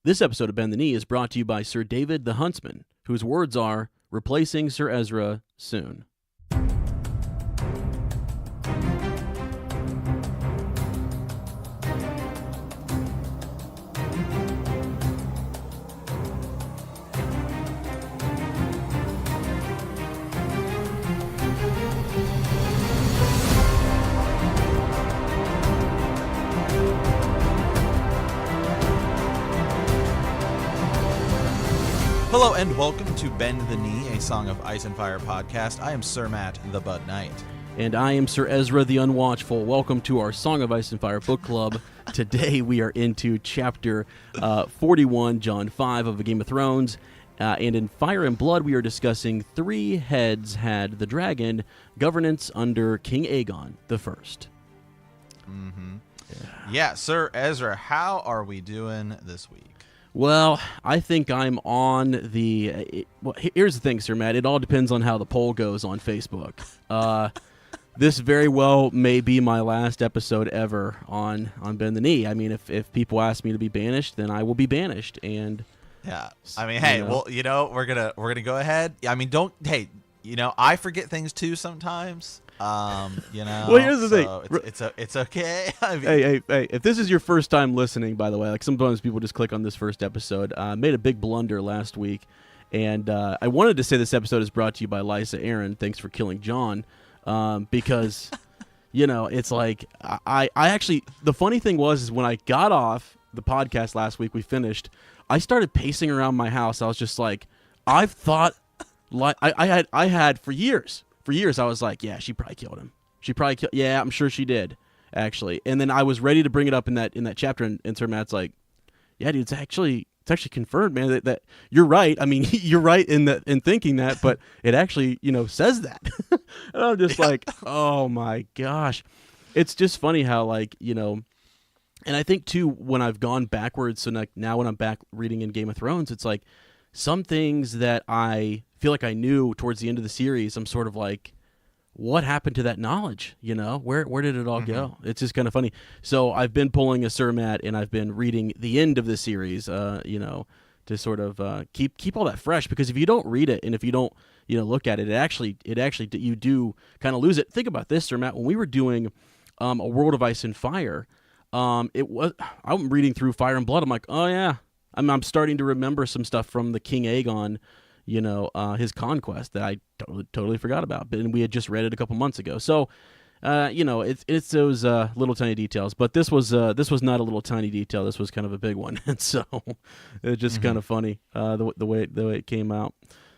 This episode of Bend the Knee is brought to you by Sir David the Huntsman, whose words are, replacing Sir Ezra soon. Hello and welcome to Bend the Knee, a Song of Ice and Fire podcast. I am Sir Matt, the Bud Knight. And I am Sir Ezra the Unwatchful. Welcome to our Song of Ice and Fire book club. Today we are into chapter 41, John 5 of A Game of Thrones. And in Fire and Blood, we are discussing Three Heads Had the Dragon, governance under King Aegon the First. Yeah, Sir Ezra, how are we doing this week? Well, I think I'm on the... here's the thing, Sir Matt. It all depends on how the poll goes on Facebook. This very well may be my last episode ever on Bend the Knee. I mean, if people ask me to be banished, then I will be banished. And yeah, I mean, hey, well, we're gonna go ahead. I mean, I forget things too sometimes. Well, here's the thing. It's okay. I mean, hey, if this is your first time listening, by the way, like sometimes people just click on this first episode, made a big blunder last week, and I wanted to say this episode is brought to you by Lysa Aaron. Thanks for killing John, because, it's like, I actually, the funny thing is when I got off the podcast last week, we finished, I started pacing around my house. I was just like, I've thought, like, I had for years, I was like, yeah, she probably killed him. Yeah, I'm sure she did, actually. And then I was ready to bring it up in that chapter, and Sir Matt's like, yeah, dude, it's actually confirmed, man, that you're right. I mean, you're right in thinking that, but it actually, says that. And I'm just like, oh my gosh. It's just funny how, like, and I think too, when I've gone backwards, so now when I'm back reading in Game of Thrones, it's like some things that I feel like I knew towards the end of the series, I'm sort of like, what happened to that knowledge? Where did it all go? It's just kind of funny. So I've been pulling a Sir Matt, and I've been reading the end of the series, to sort of keep all that fresh, because if you don't read it and if you don't look at it, it actually you do kind of lose it. Think about this, Sir Matt. When we were doing a World of Ice and Fire, I'm reading through Fire and Blood. I'm like, oh yeah, I'm starting to remember some stuff from the King Aegon, his conquest that I totally forgot about. But we had just read it a couple months ago. So, it's those little tiny details. But this was not a little tiny detail. This was kind of a big one. And so it's just kind of funny the way it came out.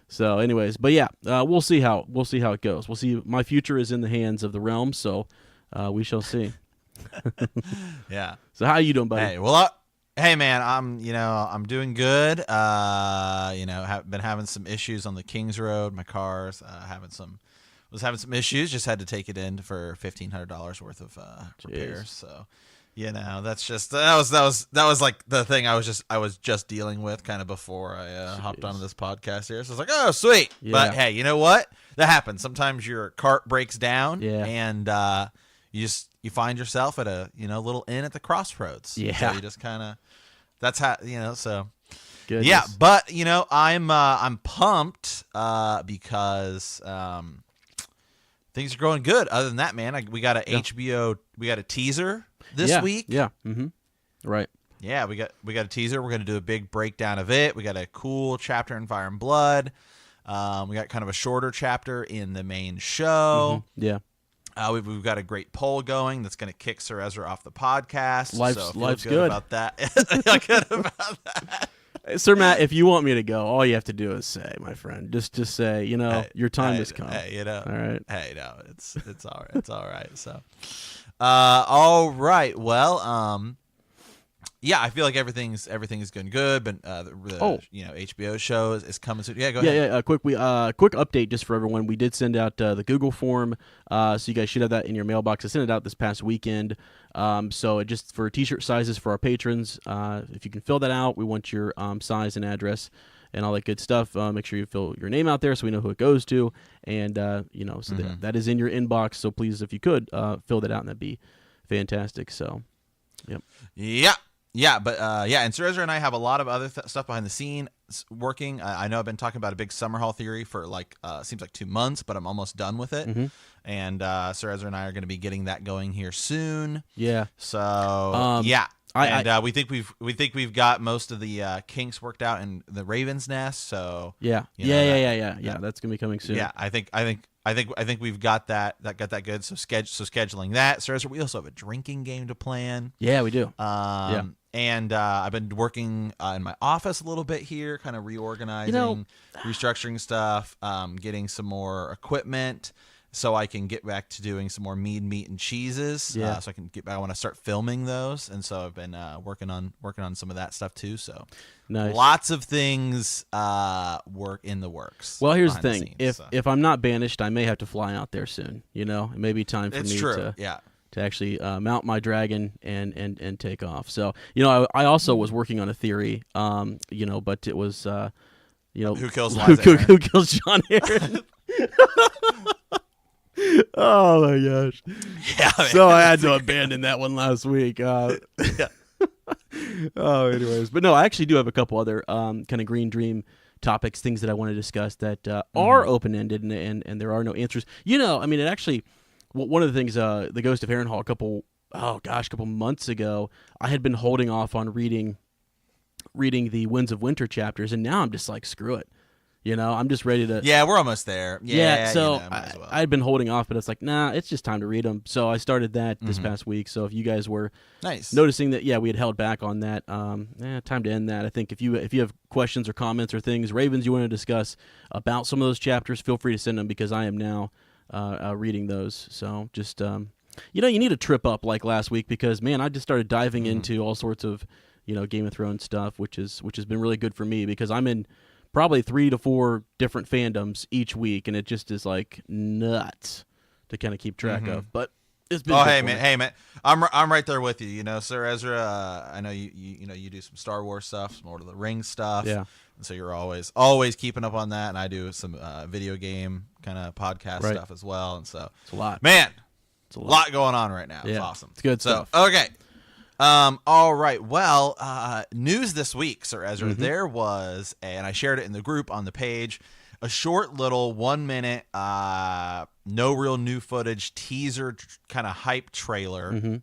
So, anyways, but yeah, we'll see how it goes. We'll see. My future is in the hands of the realm. So we shall see. Yeah. So how you doing, buddy? Hey, hey man, I'm doing good. Have been having some issues on the Kings Road. My car's was having some issues. Just had to take it in for $1,500 worth of repairs. So, that's just that was like the thing I was just dealing with kind of before I hopped onto this podcast here. So I was like, oh sweet. Yeah. But hey, you know what? That happens. Sometimes your cart breaks down, and you find yourself at a little inn at the crossroads. Yeah, so you just kind of that's how so. Goodness. Yeah, but I'm pumped because things are going good. Other than that, man, we got HBO, we got a teaser this week. Yeah, right. Yeah, we got a teaser. We're gonna do a big breakdown of it. We got a cool chapter in Fire and Blood. We got kind of a shorter chapter in the main show. Yeah. We've got a great poll going that's going to kick Sir Ezra off the podcast. Life's good about that. Feel good about that. Sir Matt, if you want me to go, all you have to do is say, my friend. Just say, your time has come. Hey, all right. Hey, no, it's all right. It's all right. So, all right. Well, yeah, I feel like everything is going good, but HBO show is coming soon. Yeah, go ahead. Yeah. Quick update just for everyone. We did send out the Google form, so you guys should have that in your mailbox. I sent it out this past weekend. So it just for T-shirt sizes for our patrons. If you can fill that out, we want your size and address and all that good stuff. Make sure you fill your name out there so we know who it goes to, and so that is in your inbox. So please, if you could, fill that out, and that'd be fantastic. So, yep. Yeah. and Sir Ezra and I have a lot of other stuff behind the scene working. I know I've been talking about a big summer hall theory for seems like 2 months, but I'm almost done with it. Mm-hmm. And Sir Ezra and I are going to be getting that going here soon. Yeah. So we think we've got most of the kinks worked out in the Raven's Nest. So yeah. That's gonna be coming soon. Yeah, I think we've got that good. So scheduling that. Sir Ezra, we also have a drinking game to plan. Yeah, we do. And I've been working in my office a little bit here, kind of reorganizing, restructuring stuff, getting some more equipment so I can get back to doing some more MEAD meat and cheeses. Yeah. So I can get back. I want to start filming those, and so I've been working on some of that stuff too. So nice. Lots of things work in the works. Well, here's the thing: if I'm not banished, I may have to fly out there soon. It may be time for me to actually mount my dragon and take off. So, I also was working on a theory, but it was, who kills Liza who kills John Aaron? Oh my gosh! Yeah, man. So I had to abandon that one last week. Yeah. Anyways, but no, I actually do have a couple other kind of green dream topics, things that I want to discuss that are open ended and there are no answers. It actually. One of the things, the Ghost of Harrenhal, a couple months ago, I had been holding off on reading the Winds of Winter chapters, and now I'm just like, screw it. I'm just ready to. Yeah, we're almost there. So I had been holding off, but it's like, nah, it's just time to read them. So I started that this past week. So if you guys were noticing that, we had held back on that, time to end that. I think if you have questions or comments or things, Ravens, you want to discuss about some of those chapters, feel free to send them because I am now reading those. So just you need to trip up like last week because man, I just started diving into all sorts of Game of Thrones stuff, which has been really good for me because I'm in probably 3 to 4 different fandoms each week, and it just is like nuts to kind of keep track of. But it's been hey man, I'm right there with you. Sir Ezra, I know you do some Star Wars stuff, some Lord of the Rings stuff. Yeah. And so you're always keeping up on that, and I do some video game kind of podcast stuff as well. And so it's a lot, man. It's a lot going on right now. Yeah. It's awesome. It's good stuff. Okay. All right. Well, news this week, Sir Ezra. There was, and I shared it in the group on the page, a short little 1 minute, no real new footage teaser kind of hype trailer.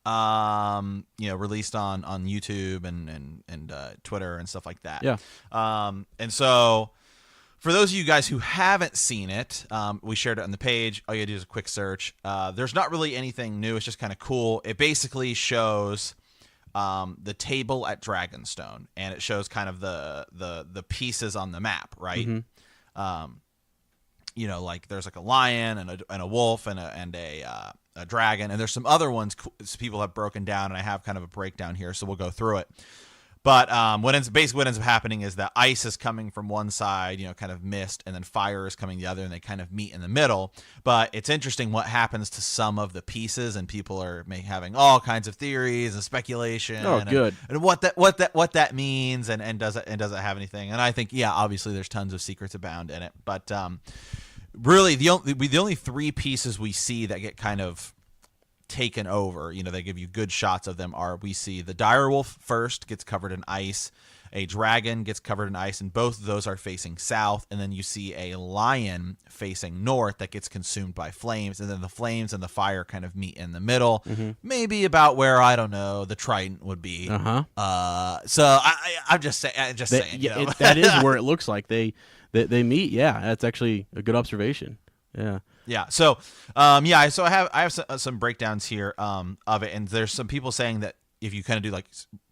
Released on YouTube and Twitter and stuff like that. Yeah. And so for those of you guys who haven't seen it, we shared it on the page. All you gotta do is a quick search. There's not really anything new. It's just kind of cool. It basically shows the table at Dragonstone, and it shows kind of the pieces on the map, right? Like there's like a lion and a wolf and a dragon, and there's some other ones people have broken down, and I have kind of a breakdown here, so we'll go through it. But what ends up happening is that ice is coming from one side, kind of mist, and then fire is coming the other, and they kind of meet in the middle. But it's interesting what happens to some of the pieces, and people are having all kinds of theories and speculation. Oh, good. And what that means, and does it have anything? And I think, obviously there's tons of secrets abound in it, but really the only 3 pieces we see that get kind of taken over, they give you good shots of them, we see the direwolf first gets covered in ice, a dragon gets covered in ice, and both of those are facing south, and then you see a lion facing north that gets consumed by flames, and then the flames and the fire kind of meet in the middle, maybe about where, I don't know, the trident would be. So I'm just saying, that is where it looks like they meet. Yeah, that's actually a good observation. Yeah. So, I have some breakdowns here of it, and there's some people saying that if you kind of do like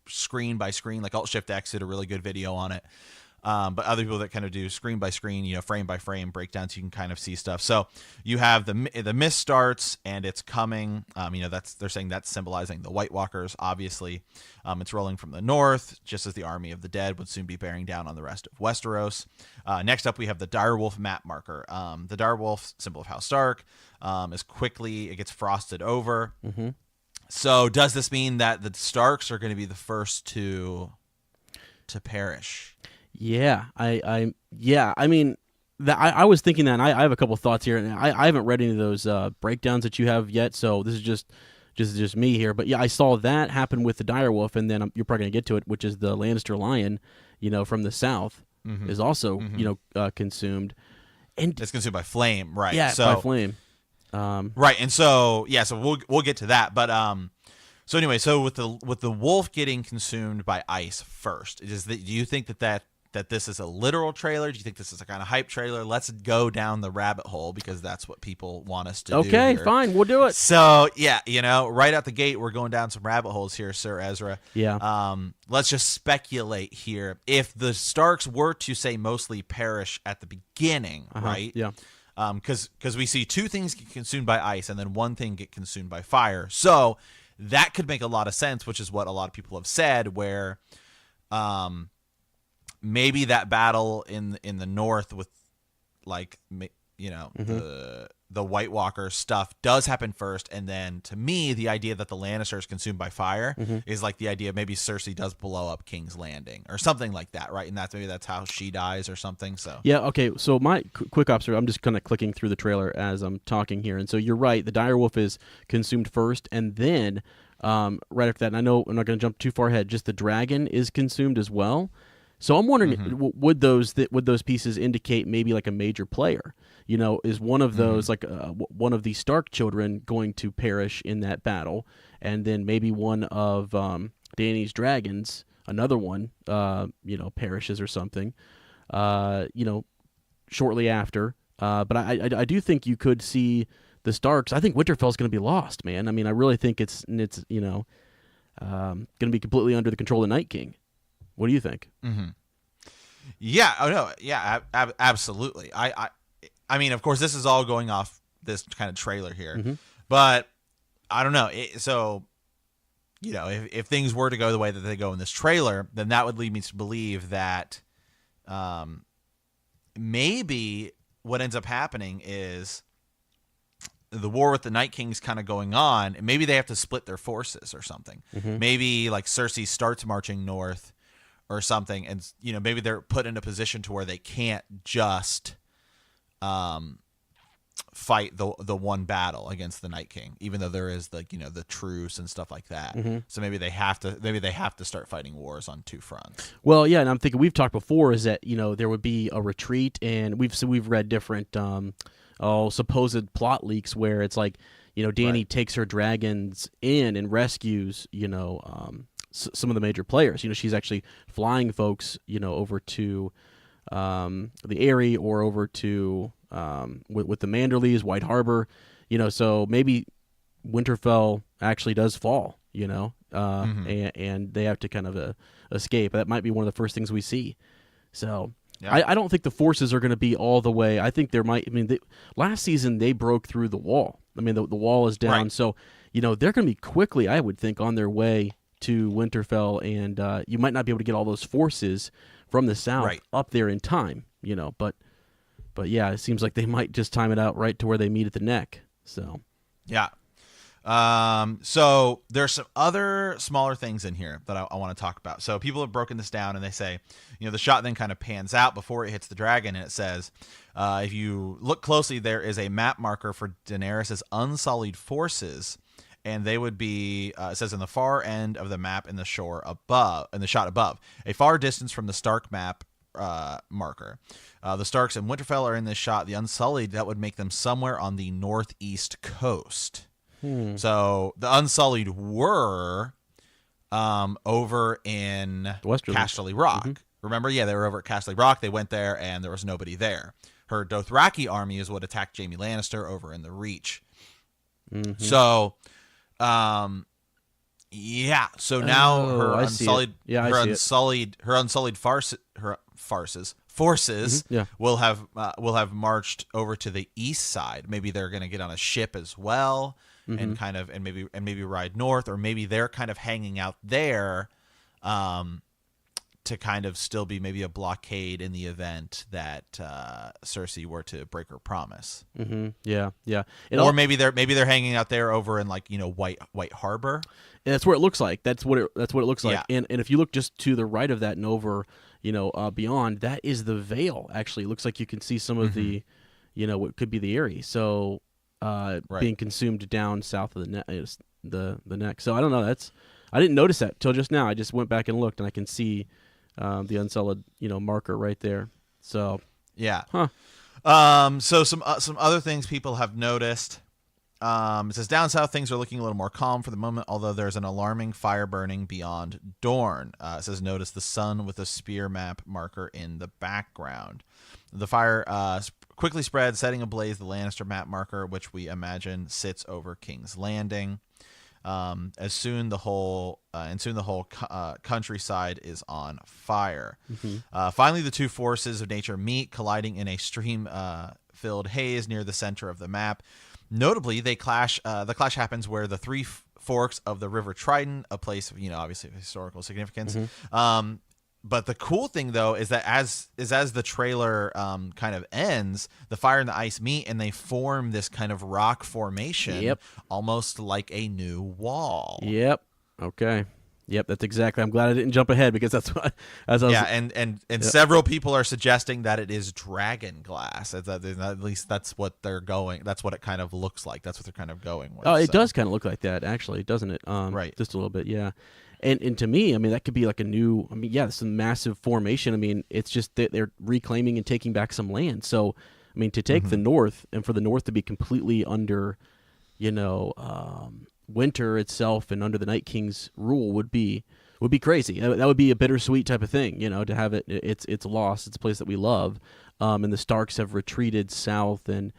screen by screen, like Alt-Shift-X did a really good video on it. But other people that kind of do screen by screen, frame by frame breakdowns, you can kind of see stuff. So you have the mist starts and it's coming. They're saying that's symbolizing the White Walkers. Obviously, it's rolling from the north, just as the army of the dead would soon be bearing down on the rest of Westeros. Next up, we have the direwolf map marker. The direwolf, symbol of House Stark, it gets frosted over. So does this mean that the Starks are going to be the first to perish? Yeah, I mean, I was thinking that, and I have a couple thoughts here, and I haven't read any of those breakdowns that you have yet, so this is just, just me here. But yeah, I saw that happen with the direwolf, and then you're probably gonna get to it, which is the Lannister lion, from the south, is also consumed, and it's consumed by flame, right? Yeah, by flame. Right, and so we'll get to that, but so anyway, so with the wolf getting consumed by ice first, do you think that this is a literal trailer? Do you think this is a kind of hype trailer? Let's go down the rabbit hole because that's what people want us to do. Okay, fine, we'll do it. So yeah, right out the gate, we're going down some rabbit holes here, Sir Ezra. Yeah. Let's just speculate here. If the Starks were to say mostly perish at the beginning, right? Yeah. Because we see two things get consumed by ice and then one thing get consumed by fire. So that could make a lot of sense, which is what a lot of people have said, where maybe that battle in the north with the White Walker stuff does happen first, and then to me the idea that the Lannister is consumed by fire is like the idea maybe Cersei does blow up King's Landing or something like that, right? And that's how she dies or something. So yeah, okay. So my quick observation, I'm just kind of clicking through the trailer as I'm talking here, and so you're right. The direwolf is consumed first, and then right after that, and I know I'm not going to jump too far ahead. Just the dragon is consumed as well. So I'm wondering, would those pieces indicate maybe like a major player? Is one of those one of the Stark children going to perish in that battle, and then maybe one of Dany's dragons, another one, perishes or something, shortly after. But I do think you could see the Starks. I think Winterfell's going to be lost, man. I mean, I really think it's going to be completely under the control of the Night King. What do you think? Yeah. Oh no. Yeah. Absolutely. I mean, of course, this is all going off this kind of trailer here, but I don't know. If things were to go the way that they go in this trailer, then that would lead me to believe that maybe what ends up happening is the war with the Night King's kind of going on, and maybe they have to split their forces or something. Maybe like Cersei starts marching north or something, and maybe they're put in a position to where they can't just fight the one battle against the Night King, even though there is the truce and stuff like that. So maybe they have to start fighting wars on two fronts. Well, yeah, and I'm thinking we've talked before is that there would be a retreat, and we've read different supposed plot leaks where it's like Dany takes her dragons in and rescues some of the major players. She's actually flying folks, over to the Eyrie or over to with the Manderleys, White Harbor. So maybe Winterfell actually does fall. And they have to kind of escape. That might be one of the first things we see. So yeah. I don't think the forces are going to be all the way. I think there might. I mean, last season they broke through the wall. I mean, the wall is down. Right. So they're going to be quickly, I would think, on their way to Winterfell, and you might not be able to get all those forces from the south up there in time, but yeah, it seems like they might just time it out right to where they meet at the neck. So yeah. So there's some other smaller things in here that I want to talk about. So people have broken this down, and they say, the shot then kind of pans out before it hits the dragon, and it says, if you look closely, there is a map marker for Daenerys' unsullied forces. And they would be, it says in the far end of the map in the shot above, a far distance from the Stark map marker. The Starks and Winterfell are in this shot. The Unsullied, that would make them somewhere on the northeast coast. So the Unsullied were over in Casterly Rock. Remember? Yeah, they were over at Casterly Rock. They went there, and there was nobody there. Her Dothraki army is what attacked Jaime Lannister over in the Reach. So... So now her unsullied forces will have marched over to the east side. Maybe they're going to get on a ship as well, and maybe ride north, or maybe they're kind of hanging out there, to kind of still be maybe a blockade in the event that Cersei were to break her promise. Yeah. Or maybe they're hanging out there over in White Harbor. And that's where it looks like. That's what it looks like. Yeah. And if you look just to the right of that and over, beyond, that is the Vale. Actually, it looks like you can see some of the, what could be the Eyrie. So Right. being consumed down south of the the neck. So I don't know. I didn't notice that till just now. I just went back and looked, and I can see the unsullied marker right there. So Yeah. huh. So some other things people have noticed. It says down south things are looking a little more calm for the moment, although there's an alarming fire burning beyond Dorne. It says notice the sun with a spear map marker in the background. The fire quickly spread, setting ablaze the Lannister map marker, which we imagine sits over King's Landing. Soon the whole countryside is on fire. Mm-hmm. Finally, the two forces of nature meet, colliding in a stream-filled haze near the center of the map. Notably, they clash. The clash happens where the three forks of the River Trident, a place of obviously of historical significance. Mm-hmm. But the cool thing though is that as the trailer kind of ends, the fire and the ice meet and they form this kind of rock formation, Yep. almost like a new wall. Yep. Okay. Yep. That's exactly. I'm glad I didn't jump ahead because that's what. As I was, and several people are suggesting that it is dragon glass. At least that's what they're going. That's what it kind of looks like. That's what they're kind of going with. Oh, it does kind of look like that, actually, doesn't it? Right. Just a little bit, yeah. And to me, I mean, that could be like a new. I mean, yeah, it's a massive formation. I mean, it's just that they're reclaiming and taking back some land. So, I mean, to take the North and for the North to be completely under, winter itself and under the Night King's rule would be crazy. That would be a bittersweet type of thing, to have it. It's lost. It's a place that we love, and the Starks have retreated south, and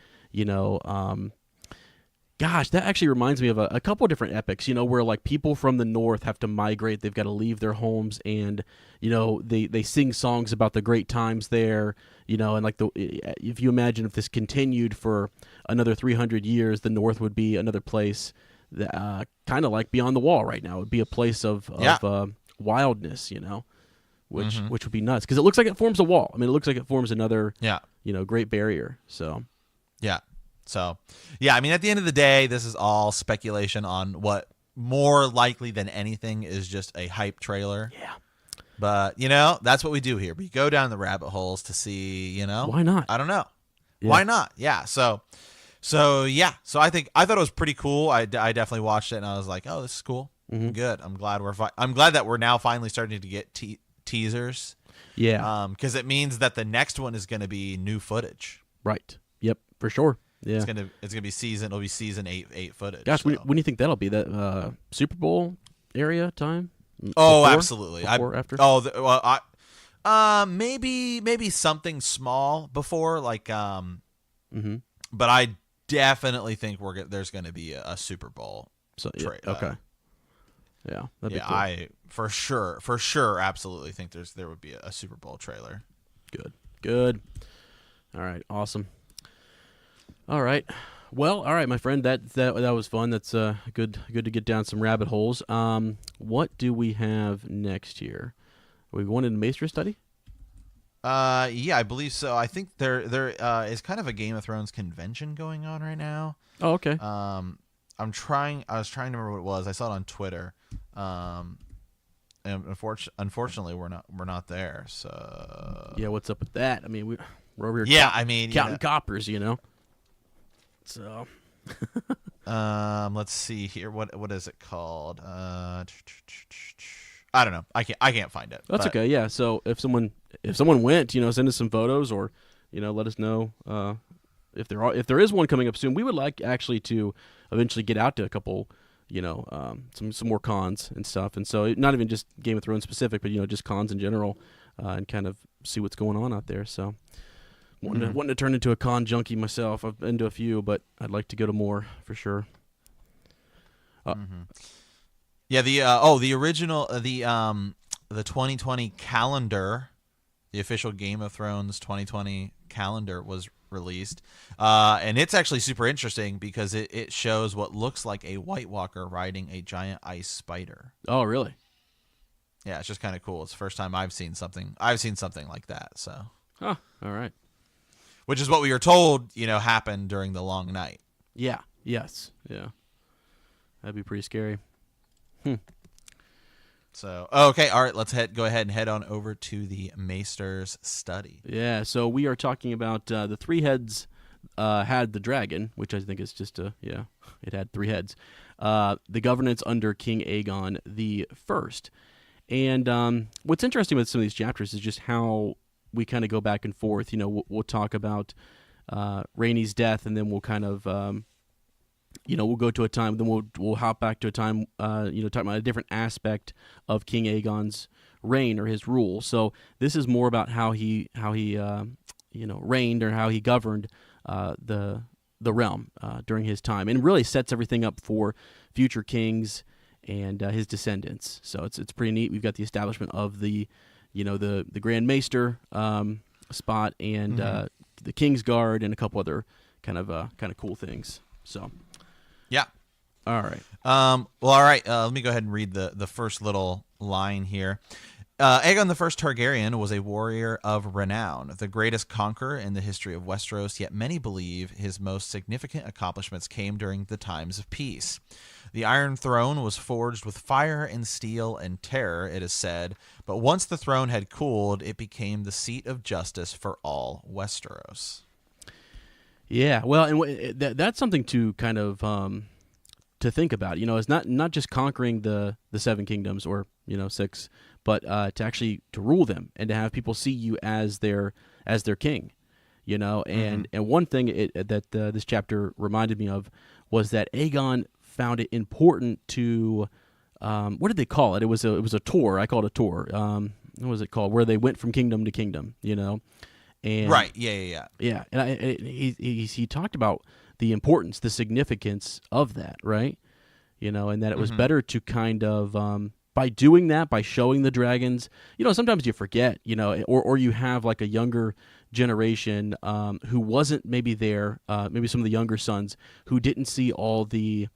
gosh, that actually reminds me of a couple of different epics, where like people from the North have to migrate. They've got to leave their homes, and they sing songs about the great times there, and like if you imagine if this continued for another 300 years, the North would be another place. Kind of like Beyond the Wall right now. It would be a place of wildness, which would be nuts because it looks like it forms a wall. I mean, it looks like it forms another great barrier. So I mean, at the end of the day, this is all speculation on what more likely than anything is just a hype trailer. Yeah. But that's what we do here. We go down the rabbit holes to see, why not? I don't know. Yeah. Why not? Yeah. So I thought it was pretty cool. I definitely watched it and I was like, oh, this is cool. Mm-hmm. Good. I'm glad that we're now finally starting to get teasers. Yeah. Because it means that the next one is going to be new footage. Right. Yep. For sure. Yeah. It's gonna be season 8 footage. Gosh, so. when do you think that'll be? That Super Bowl area time? Oh, Before? absolutely. Before, after? Oh, maybe something small before, like But I definitely think there's going to be a Super Bowl. So trade. Okay. Yeah. That'd be cool. I for sure, absolutely think there would be a Super Bowl trailer. Good. All right. Awesome. All right. Well, all right, my friend. That was fun. That's good to get down some rabbit holes. What do we have next here? Are we going into Maester study? Yeah, I believe so. I think there is kind of a Game of Thrones convention going on right now. Oh, okay. I was trying to remember what it was. I saw it on Twitter. And unfortunately, we're not there. So yeah, what's up with that? I mean, we're over here. Yeah, I mean, counting coppers, So, let's see here. What is it called? I don't know. I can't find it. That's okay. Yeah. So if someone went, send us some photos or, let us know if there is one coming up soon. We would like actually to eventually get out to a couple, some more cons and stuff. And so not even just Game of Thrones specific, but just cons in general, and kind of see what's going on out there. So wanting to turn into a con junkie myself. I've been to a few, but I'd like to go to more for sure. Yeah, the original the 2020 calendar, the official Game of Thrones 2020 calendar was released, and it's actually super interesting because it shows what looks like a White Walker riding a giant ice spider. Oh, really? Yeah, it's just kind of cool. It's the first time I've seen something like that. So, all right. Which is what we were told, happened during the long night. Yeah. Yes. Yeah. That'd be pretty scary. So, okay, all right, let's go ahead and head on over to the Maester's study. Yeah, so we are talking about the three heads had the dragon, which I think is just it had 3 heads. The governance under King Aegon the First. And what's interesting with some of these chapters is just how we kind of go back and forth. We'll talk about Rhaenys' death, and then we'll kind of we'll go to a time, then we'll hop back to a time, talking about a different aspect of King Aegon's reign or his rule. So this is more about how he reigned, or how he governed the realm during his time, and really sets everything up for future kings and his descendants. So it's pretty neat. We've got the establishment of the Grand Maester spot, and the King's Guard, and a couple other kind of cool things. So yeah. All right. Well, all right. Let me go ahead and read the first little line here. Aegon the First Targaryen was a warrior of renown, the greatest conqueror in the history of Westeros, yet many believe his most significant accomplishments came during the times of peace. The Iron Throne was forged with fire and steel and terror, it is said, but once the throne had cooled, it became the seat of justice for all Westeros. Yeah, well, and that's something to kind of to think about. It's not just conquering the 7 kingdoms, or 6, but to actually to rule them, and to have people see you as their king. And one thing that this chapter reminded me of was that Aegon found it important to what did they call it? It was a tour. I call it a tour. What was it called? Where they went from kingdom to kingdom. And right. Yeah. And he talked about the importance, the significance of that, right? And that it was better to kind of by doing that, by showing the dragons. Sometimes you forget, or you have like a younger generation who wasn't maybe there, maybe some of the younger sons who didn't see all the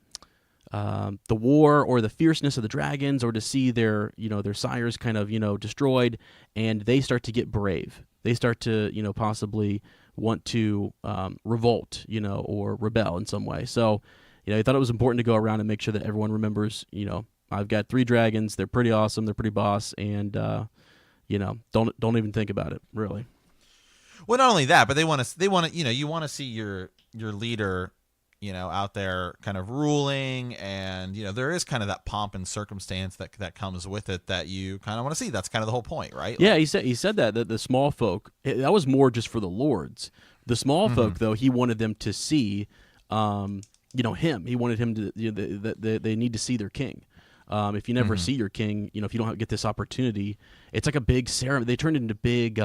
war or the fierceness of the dragons, or to see their sires kind of destroyed, and they start to get brave. They start to possibly want to revolt, or rebel in some way. So I thought it was important to go around and make sure that everyone remembers, I've got 3 dragons. They're pretty awesome. They're pretty boss, and don't even think about it, really. Well, not only that, but they want to you want to see your leader out there kind of ruling, and there is kind of that pomp and circumstance that comes with it that you kind of want to see. That's kind of the whole point, right? Yeah, he said that the small folk, that was more just for the lords. The small folk, though, he wanted them to see him. He wanted him to they need to see their king. If you never see your king, if you don't get this opportunity, it's like a big ceremony. They turned it into big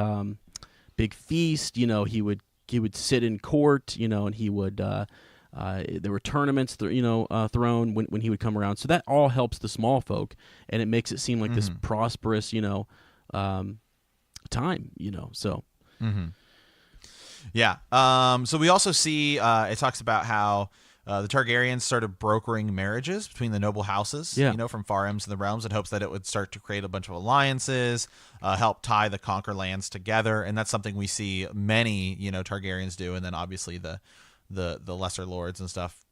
feast. He would sit in court, and he would there were tournaments thrown when he would come around. So that all helps the small folk, and it makes it seem like this prosperous time. So yeah. So we also see it talks about how the Targaryens started brokering marriages between the noble houses, from far ends of the realms, in hopes that it would start to create a bunch of alliances, help tie the conquered lands together. And that's something we see many, Targaryens do. And then obviously the lesser lords and stuff,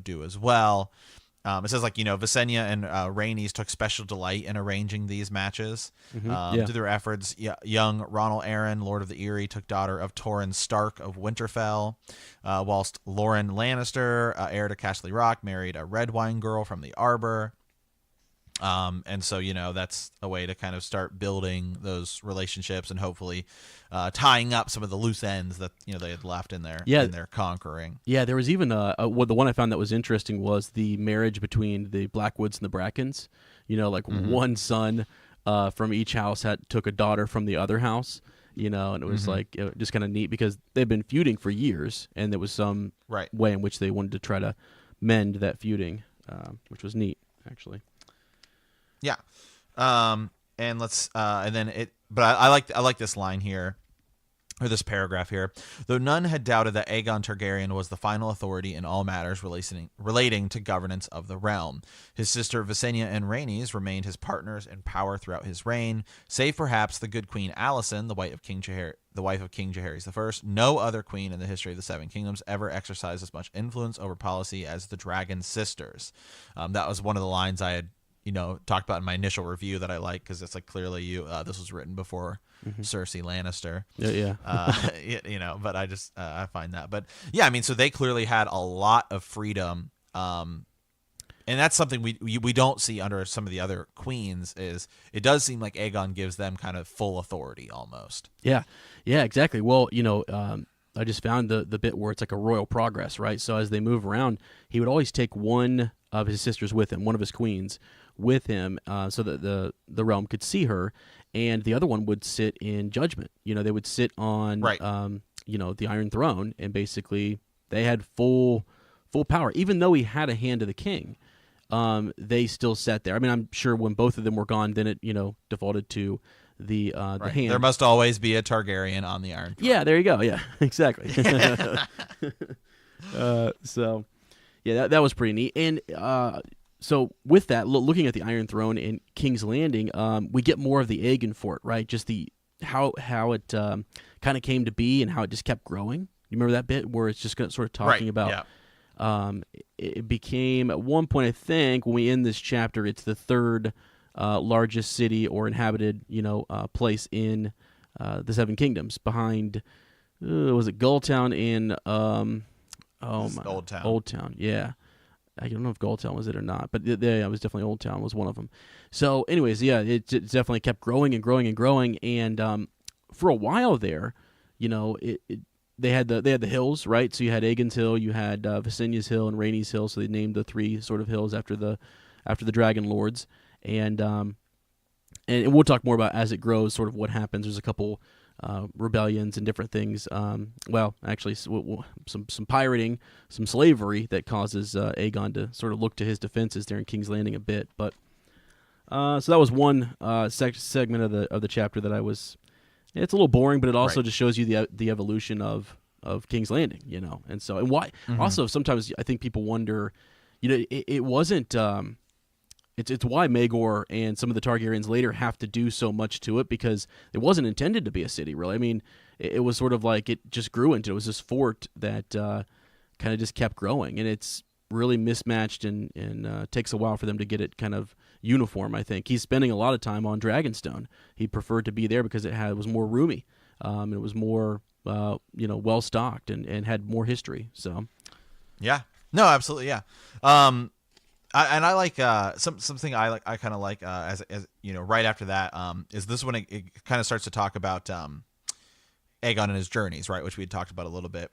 do as well. It says Visenya and Rhaenys took special delight in arranging these matches. Through their efforts, young Ronald Arryn, Lord of the Eyrie, took daughter of Torrhen Stark of Winterfell, whilst Lauren Lannister, heir to Castle Rock, married a red wine girl from the Arbor. And so, that's a way to kind of start building those relationships, and hopefully tying up some of the loose ends that, they had left in their conquering. Yeah, there was even the one I found that was interesting was the marriage between the Blackwoods and the Brackens. One son from each house took a daughter from the other house, and it was just kind of neat because they've been feuding for years, and there was some way in which they wanted to try to mend that feuding, which was neat, actually. Yeah. And let's and then it but I like this line here, or this paragraph here. Though none had doubted that Aegon Targaryen was the final authority in all matters relating to governance of the realm. His sister Visenya and Rhaenys remained his partners in power throughout his reign, save perhaps the good Queen Alicent, the wife of King Jaehaerys I. No other queen in the history of the 7 Kingdoms ever exercised as much influence over policy as the Dragon Sisters. That was one of the lines I had talked about in my initial review that I like, because it's like clearly this was written before Cersei Lannister. Yeah. But I just I find that. But yeah, I mean, so they clearly had a lot of freedom. And that's something we don't see under some of the other queens. Is it does seem like Aegon gives them kind of full authority almost. Yeah, exactly. Well, I just found the bit where it's like a royal progress, right? So as they move around, he would always take one of his sisters with him, one of his queens with him, so that the realm could see her, and the other one would sit in judgment. They would sit on the Iron Throne, and basically they had full power, even though he had a hand of the king. They still sat there. I mean, I'm sure when both of them were gone, then it defaulted to the hand. There must always be a Targaryen on the Iron Throne. Yeah, there you go. Yeah, exactly. So, yeah, that was pretty neat. And so with that, looking at the Iron Throne in King's Landing, we get more of the Aegon fort, right? Just how it kind of came to be and how it just kept growing. You remember that bit where it's just sort of talking about. Yeah. It became at one point, I think, when we end this chapter, it's the third largest city or inhabited, place in the Seven Kingdoms, behind was it Gulltown in Old Town, yeah. I don't know if Gulltown was it or not, but yeah, it was definitely Old Town was one of them. So, anyways, yeah, it definitely kept growing and growing and growing, and for a while there, They had the hills, right? So you had Aegon's Hill, you had Visenya's Hill, and Rhaenys Hill. So they named the three sort of hills after the Dragon Lords, and we'll talk more about as it grows, sort of what happens. There's a couple rebellions and different things. Well, actually, some pirating, some slavery that causes Aegon to sort of look to his defenses there in King's Landing a bit. But so that was one segment of the chapter that I was. It's a little boring, but it also just shows you the evolution of King's Landing, and why. Also, sometimes I think people wonder, it wasn't. It's why Maegor and some of the Targaryens later have to do so much to it, because it wasn't intended to be a city, really. I mean, it was sort of like it just grew into. It was this fort that kind of just kept growing, and it's really mismatched and takes a while for them to get it kind of uniform. I think he's spending a lot of time on Dragonstone. He preferred to be there because it was more roomy, and it was more well stocked and had more history. So yeah, no, absolutely, yeah. I like something I kind of like as right after that is this when it kind of starts to talk about Aegon and his journeys, right, which we had talked about a little bit.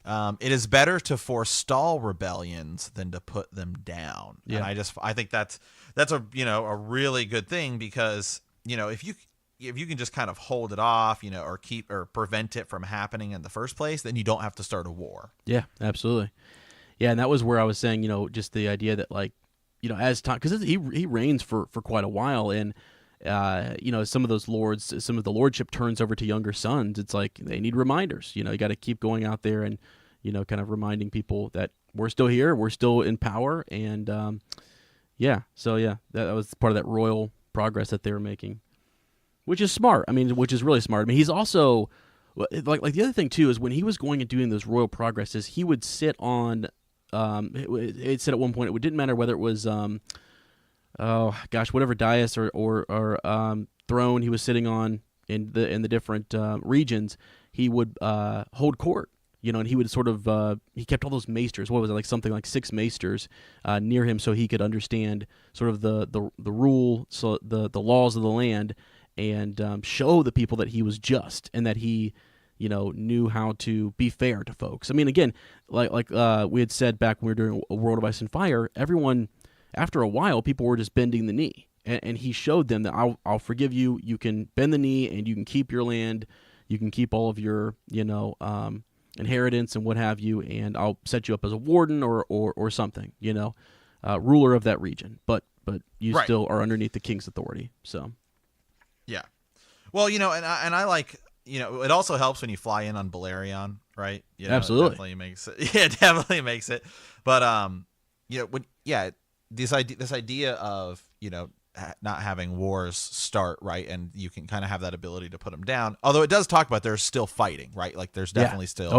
It is better to forestall rebellions than to put them down. Yeah. And I think that's a really good thing, because if you can just kind of hold it off, or prevent it from happening in the first place, then you don't have to start a war. Yeah, absolutely. Yeah, and that was where I was saying, just the idea that, like, as time, because he reigns for quite a while, and some of those lords, some of the lordship turns over to younger sons. It's like they need reminders. You got to keep going out there and kind of reminding people that we're still here, we're still in power, and that was part of that royal progress that they were making, which is smart. I mean, which is really smart. I mean, he's also like the other thing too is when he was going and doing those royal progresses, he would sit on. It said at one point it didn't matter whether it was whatever dais or throne he was sitting on in the different regions, he would hold court. And he would sort of he kept all those maesters. What was it, like something like 6 maesters near him, so he could understand sort of the rule, so the laws of the land, and show the people that he was just and that he knew how to be fair to folks. I mean, again, like we had said back when we were doing A World of Ice and Fire, everyone, after a while, people were just bending the knee, and he showed them that I'll forgive you. You can bend the knee, and you can keep your land, you can keep all of your inheritance and what have you, and I'll set you up as a warden or something, ruler of that region. But you still are underneath the king's authority. So, yeah. Well, and I like. It also helps when you fly in on Balerion, right? Absolutely. It definitely makes it. Yeah, it definitely makes it. But this idea of not having wars start, right? And you can kind of have that ability to put them down. Although it does talk about there's still fighting, right? Like there's definitely still,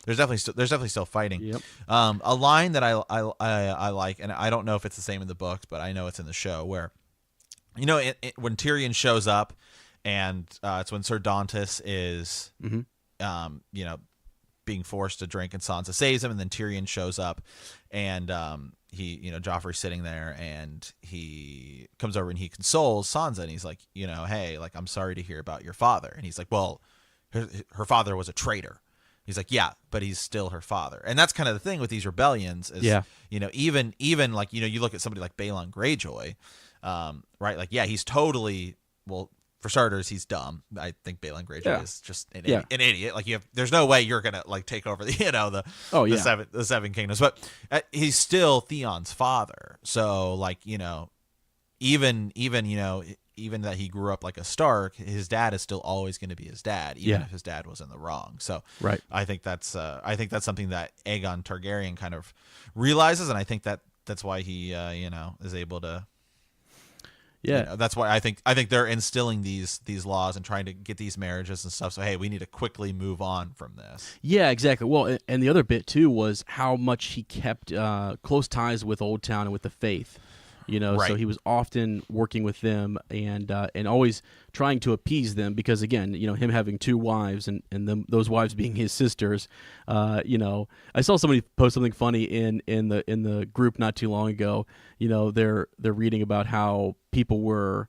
there's definitely still fighting. Yep. A line that I like, and I don't know if it's the same in the books, but I know it's in the show, where when Tyrion shows up, and it's when Sir Dantas is, being forced to drink, and Sansa saves him, and then Tyrion shows up, and Joffrey's sitting there, and he comes over and he consoles Sansa, and he's like, hey, like, I'm sorry to hear about your father. And he's like, well, her father was a traitor. He's like, yeah, but he's still her father. And that's kind of the thing with these rebellions is, even like, you look at somebody like Balon Greyjoy, right? Like, yeah, he's totally, well, for starters, he's dumb. I think Balon Greyjoy is just an idiot. Like, there's no way you're gonna like take over the the seven kingdoms. But he's still Theon's father. So like even that he grew up like a Stark, his dad is still always going to be his dad, even if his dad was in the wrong. So right. I think that's something that Aegon Targaryen kind of realizes, and I think that's why he is able to. Yeah, that's why I think they're instilling these laws and trying to get these marriages and stuff. So hey, we need to quickly move on from this. Yeah, exactly. Well, and the other bit too was how much he kept close ties with Old Town and with the faith. Right. So he was often working with them and always trying to appease them because, again, him having two wives and those wives being his sisters. I saw somebody post something funny in the group not too long ago. They're reading about how people were,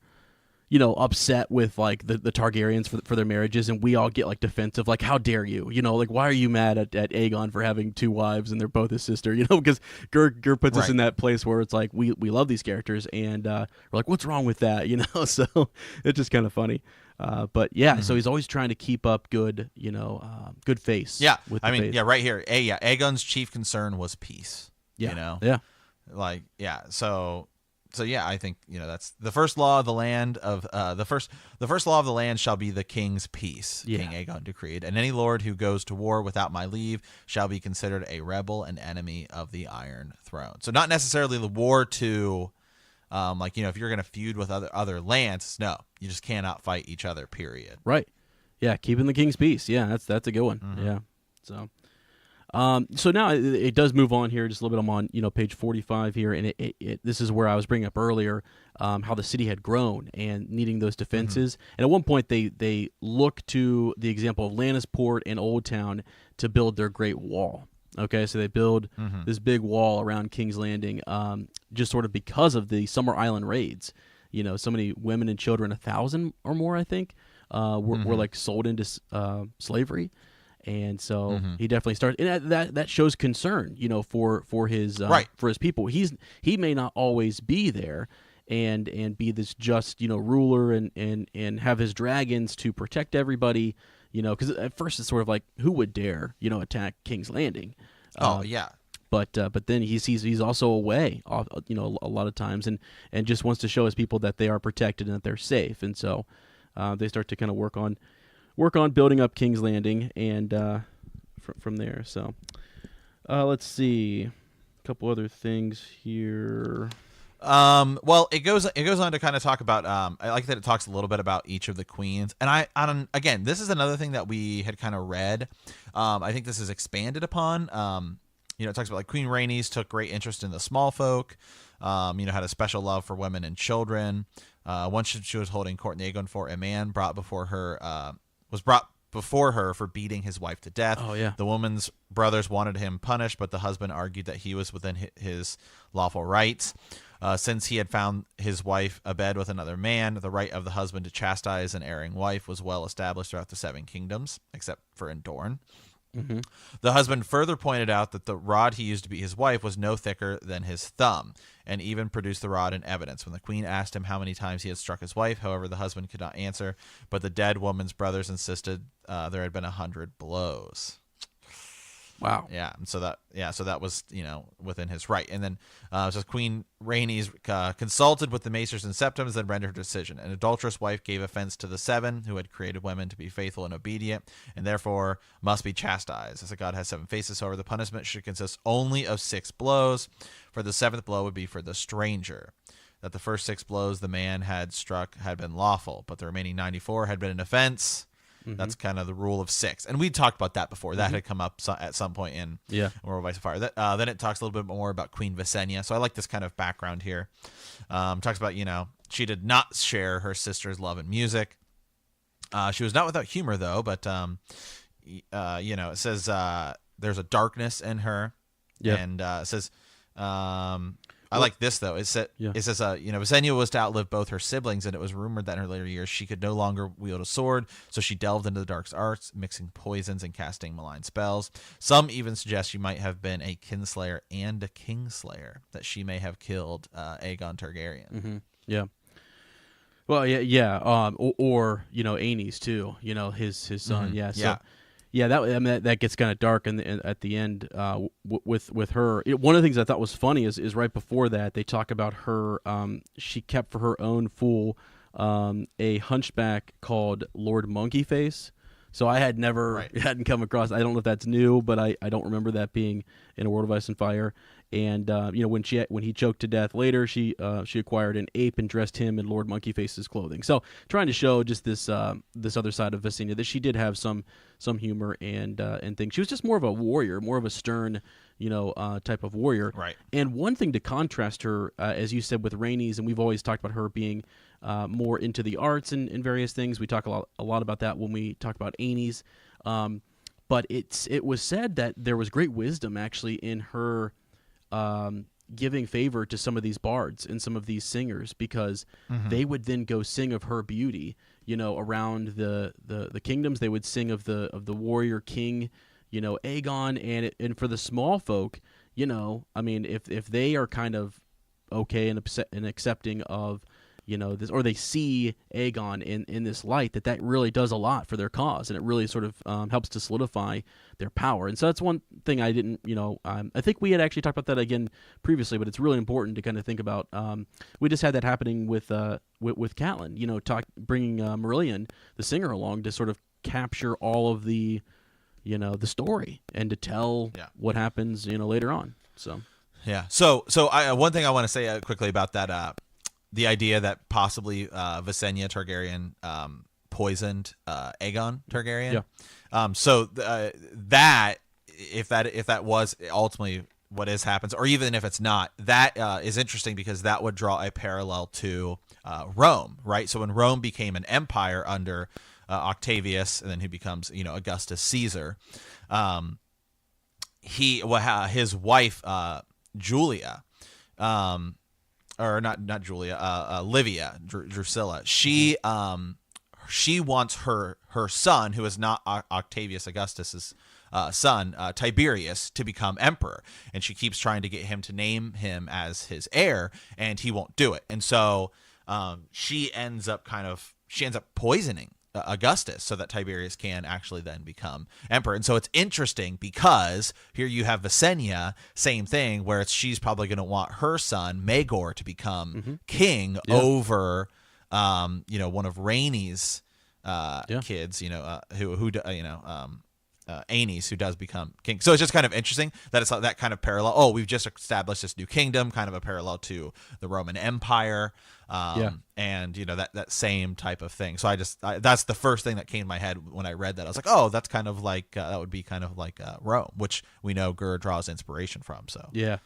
upset with like the Targaryens for their marriages, and we all get like defensive, like how dare you, like why are you mad at Aegon for having two wives and they're both his sister, because Gur puts us in that place where it's like we love these characters and we're like, what's wrong with that, so it's just kind of funny. But yeah, so he's always trying to keep up good, good face. Yeah, with I mean, faith. yeah, right here, Aegon's chief concern was peace. Yeah, like So yeah, I think that's the first law of the land of the first law of the land shall be the king's peace. Yeah. King Aegon decreed, and any lord who goes to war without my leave shall be considered a rebel and enemy of the Iron Throne. So not necessarily the war to, if you're going to feud with other lands, no, you just cannot fight each other. Period. Right. Yeah, keeping the king's peace. Yeah, that's a good one. Mm-hmm. Yeah. So now it does move on here just a little bit. I'm on page 45 here, and this is where I was bringing up earlier how the city had grown and needing those defenses. And at one point they look to the example of Lannisport and Old Town to build their Great Wall. Okay, so they build this big wall around King's Landing, just sort of because of the Summer Island raids. So many women and children, 1,000 or more, I think, were like sold into slavery. And so he definitely started, and that shows concern, for his for his people. He may not always be there, and be this just ruler and have his dragons to protect everybody, because at first it's sort of like who would dare attack King's Landing? But then he sees he's also away, a lot of times, and just wants to show his people that they are protected and that they're safe, and so they start to kind of work on building up King's Landing and from there. So let's see a couple other things here. Well, it goes on to kind of talk about I like that it talks a little bit about each of the queens, and again, this is another thing that we had kind of read. I think this is expanded upon. It talks about like Queen Rhaenys took great interest in the small folk. Had a special love for women and children. Once she was holding court in Aegon for a man brought before her for beating his wife to death. Oh, yeah. The woman's brothers wanted him punished, but the husband argued that he was within his lawful rights. Since he had found his wife abed with another man, the right of the husband to chastise an erring wife was well established throughout the Seven Kingdoms, except for in Dorne. Mm-hmm. The husband further pointed out that the rod he used to beat his wife was no thicker than his thumb, and even produced the rod in evidence. When the queen asked him how many times he had struck his wife, however, the husband could not answer, but the dead woman's brothers insisted there had been 100 blows. Wow. Yeah, and so that was within his right. And then so Queen Rhaenys consulted with the Maesters and Septums, then rendered her decision. An adulterous wife gave offense to the seven, who had created women to be faithful and obedient, and therefore must be chastised. As a god has seven faces, however, the punishment should consist only of 6 blows, for the 7th blow would be for the stranger. that the first 6 blows the man had struck had been lawful, but the remaining 94 had been an offense. That's kind of the rule of 6. And we talked about that before. That had come up at some point in World of Ice and Fire. Then it talks a little bit more about Queen Visenya. So I like this kind of background here. Talks about, she did not share her sister's love and music. She was not without humor, though, but, it says there's a darkness in her. Yeah. And it says... I like this, though. It says, Visenya was to outlive both her siblings, and it was rumored that in her later years she could no longer wield a sword, so she delved into the dark arts, mixing poisons and casting malign spells. Some even suggest she might have been a kinslayer and a kingslayer, that she may have killed Aegon Targaryen. Yeah. Well, yeah. Or Aenys, too, his son. Yeah. So, yeah, that gets kind of dark at the end with her. One of the things I thought was funny is right before that they talk about her. She kept for her own fool a hunchback called Lord Monkeyface. So I hadn't come across. I don't know if that's new, but I don't remember that being in A World of Ice and Fire. And when he choked to death later, she acquired an ape and dressed him in Lord Monkeyface's clothing. So trying to show just this other side of Visenya, that she did have some humor and things. She was just more of a warrior, more of a stern type of warrior. Right. And one thing to contrast her, as you said, with Rhaenys, and we've always talked about her being more into the arts and various things. We talk a lot about that when we talk about Aenys. But it was said that there was great wisdom actually in her. Giving favor to some of these bards and some of these singers, because they would then go sing of her beauty, around the kingdoms. They would sing of the warrior king, Aegon, and for the small folk, if they are kind of okay and accepting of this, or they see Aegon in this light, that really does a lot for their cause, and it really sort of helps to solidify their power. And so that's one thing I didn't, I think we had actually talked about that again previously, but it's really important to kind of think about. We just had that happening with Catelyn, bringing Marillion, the singer, along to sort of capture all of the, the story and to tell what happens, later on. So yeah. So one thing I want to say quickly about that. The idea that possibly Visenya Targaryen poisoned Aegon Targaryen. Yeah. So that if that was ultimately what happens, or even if it's not, that is interesting, because that would draw a parallel to Rome, right? So when Rome became an empire under Octavius, and then who becomes Augustus Caesar, his wife Julia. Or not Julia, Livia Drusilla. She wants her son, who is not Octavius Augustus's son, Tiberius, to become emperor, and she keeps trying to get him to name him as his heir, and he won't do it. And so she ends up poisoning Augustus, so that Tiberius can actually then become emperor. And so it's interesting, because here you have Visenya, same thing, where she's probably going to want her son Maegor to become king over one of Rhaenys kids, Aenys, who does become king. So it's just kind of interesting that it's that kind of parallel. Oh, we've just established this new kingdom, kind of a parallel to the Roman Empire, and that same type of thing. So that's the first thing that came to my head when I read that. I was like, oh, that's kind of like that would be kind of like Rome, which we know Gur draws inspiration from. So yeah,